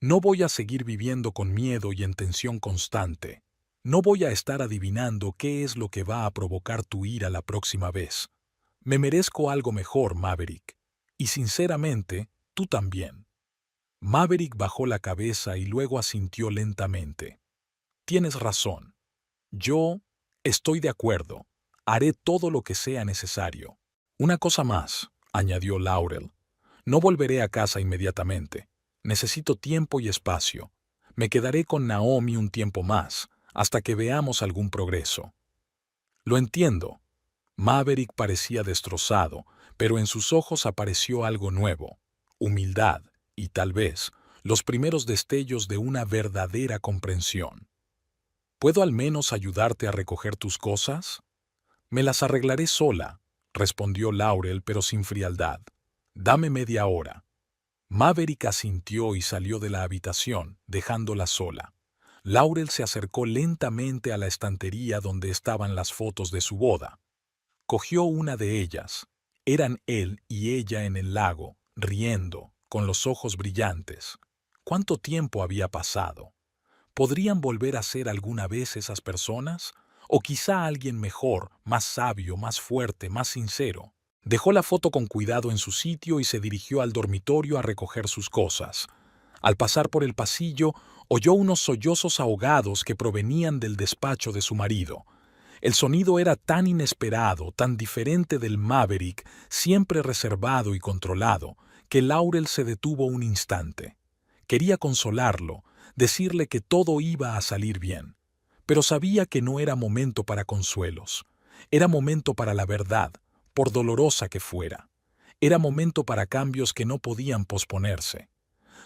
«No voy a seguir viviendo con miedo y en tensión constante. No voy a estar adivinando qué es lo que va a provocar tu ira la próxima vez. Me merezco algo mejor, Maverick. Y sinceramente, tú también». Maverick bajó la cabeza y luego asintió lentamente. «Tienes razón. Yo estoy de acuerdo. Haré todo lo que sea necesario». «Una cosa más», añadió Laurel. «No volveré a casa inmediatamente. Necesito tiempo y espacio. Me quedaré con Naomi un tiempo más, hasta que veamos algún progreso». «Lo entiendo». Maverick parecía destrozado, pero en sus ojos apareció algo nuevo, humildad y, tal vez, los primeros destellos de una verdadera comprensión. «¿Puedo al menos ayudarte a recoger tus cosas?». «Me las arreglaré sola», respondió Laurel, pero sin frialdad. «Dame media hora». Maverick asintió y salió de la habitación, dejándola sola. Laurel se acercó lentamente a la estantería donde estaban las fotos de su boda. Cogió una de ellas. Eran él y ella en el lago, riendo, con los ojos brillantes. ¿Cuánto tiempo había pasado? ¿Podrían volver a ser alguna vez esas personas? ¿O quizá alguien mejor, más sabio, más fuerte, más sincero? Dejó la foto con cuidado en su sitio y se dirigió al dormitorio a recoger sus cosas. Al pasar por el pasillo, oyó unos sollozos ahogados que provenían del despacho de su marido. El sonido era tan inesperado, tan diferente del Maverick, siempre reservado y controlado, que Laurel se detuvo un instante. Quería consolarlo, decirle que todo iba a salir bien, pero sabía que no era momento para consuelos. Era momento para la verdad, por dolorosa que fuera. Era momento para cambios que no podían posponerse.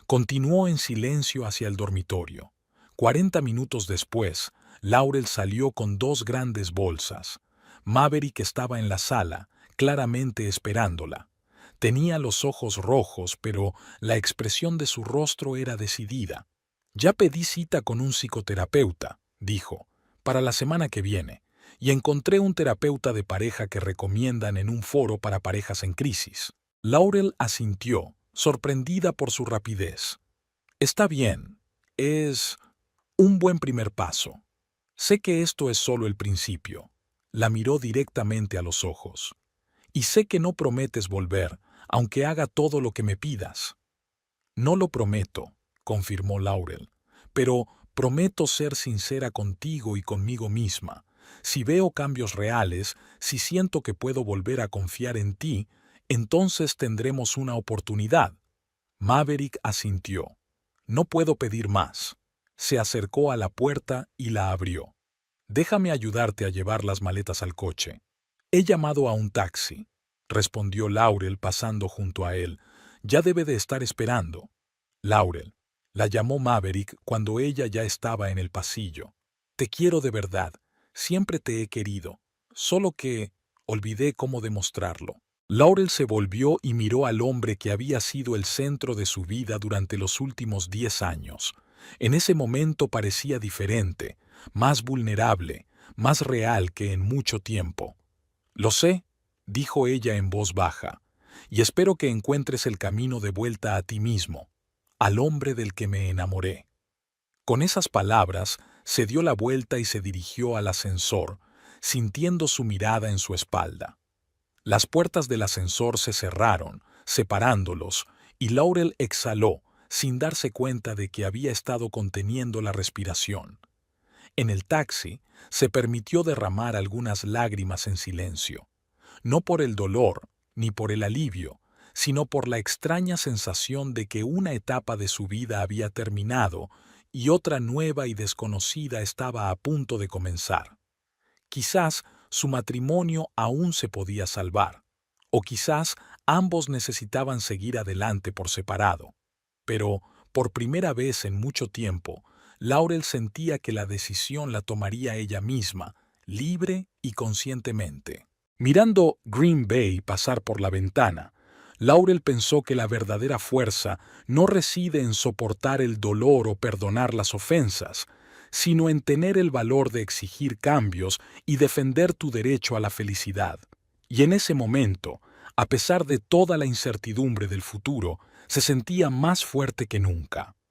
Continuó en silencio hacia el dormitorio. 40 minutos después, Laurel salió con 2 grandes bolsas. Maverick estaba en la sala, claramente esperándola. Tenía los ojos rojos, pero la expresión de su rostro era decidida. Ya pedí cita con un psicoterapeuta, dijo, para la semana que viene, y encontré un terapeuta de pareja que recomiendan en un foro para parejas en crisis. Laurel asintió, sorprendida por su rapidez. Está bien, es un buen primer paso. Sé que esto es solo el principio. La miró directamente a los ojos. Y sé que no prometes volver, aunque haga todo lo que me pidas. No lo prometo, confirmó Laurel, pero prometo ser sincera contigo y conmigo misma. Si veo cambios reales, si siento que puedo volver a confiar en ti, entonces tendremos una oportunidad. Maverick asintió. No puedo pedir más. Se acercó a la puerta y la abrió. Déjame ayudarte a llevar las maletas al coche. He llamado a un taxi, respondió Laurel pasando junto a él. Ya debe de estar esperando. Laurel, la llamó Maverick cuando ella ya estaba en el pasillo. Te quiero de verdad. Siempre te he querido. Solo que olvidé cómo demostrarlo. Laurel se volvió y miró al hombre que había sido el centro de su vida durante los últimos 10 años. En ese momento parecía diferente, más vulnerable, más real que en mucho tiempo. Lo sé, dijo ella en voz baja, y espero que encuentres el camino de vuelta a ti mismo, al hombre del que me enamoré. Con esas palabras, se dio la vuelta y se dirigió al ascensor, sintiendo su mirada en su espalda. Las puertas del ascensor se cerraron, separándolos, y Laurel exhaló, sin darse cuenta de que había estado conteniendo la respiración. En el taxi, se permitió derramar algunas lágrimas en silencio, no por el dolor ni por el alivio, sino por la extraña sensación de que una etapa de su vida había terminado y otra nueva y desconocida estaba a punto de comenzar. Quizás su matrimonio aún se podía salvar, o quizás ambos necesitaban seguir adelante por separado. Pero, por primera vez en mucho tiempo, Laurel sentía que la decisión la tomaría ella misma, libre y conscientemente. Mirando Green Bay pasar por la ventana, Laurel pensó que la verdadera fuerza no reside en soportar el dolor o perdonar las ofensas, sino en tener el valor de exigir cambios y defender tu derecho a la felicidad. Y en ese momento, a pesar de toda la incertidumbre del futuro, se sentía más fuerte que nunca.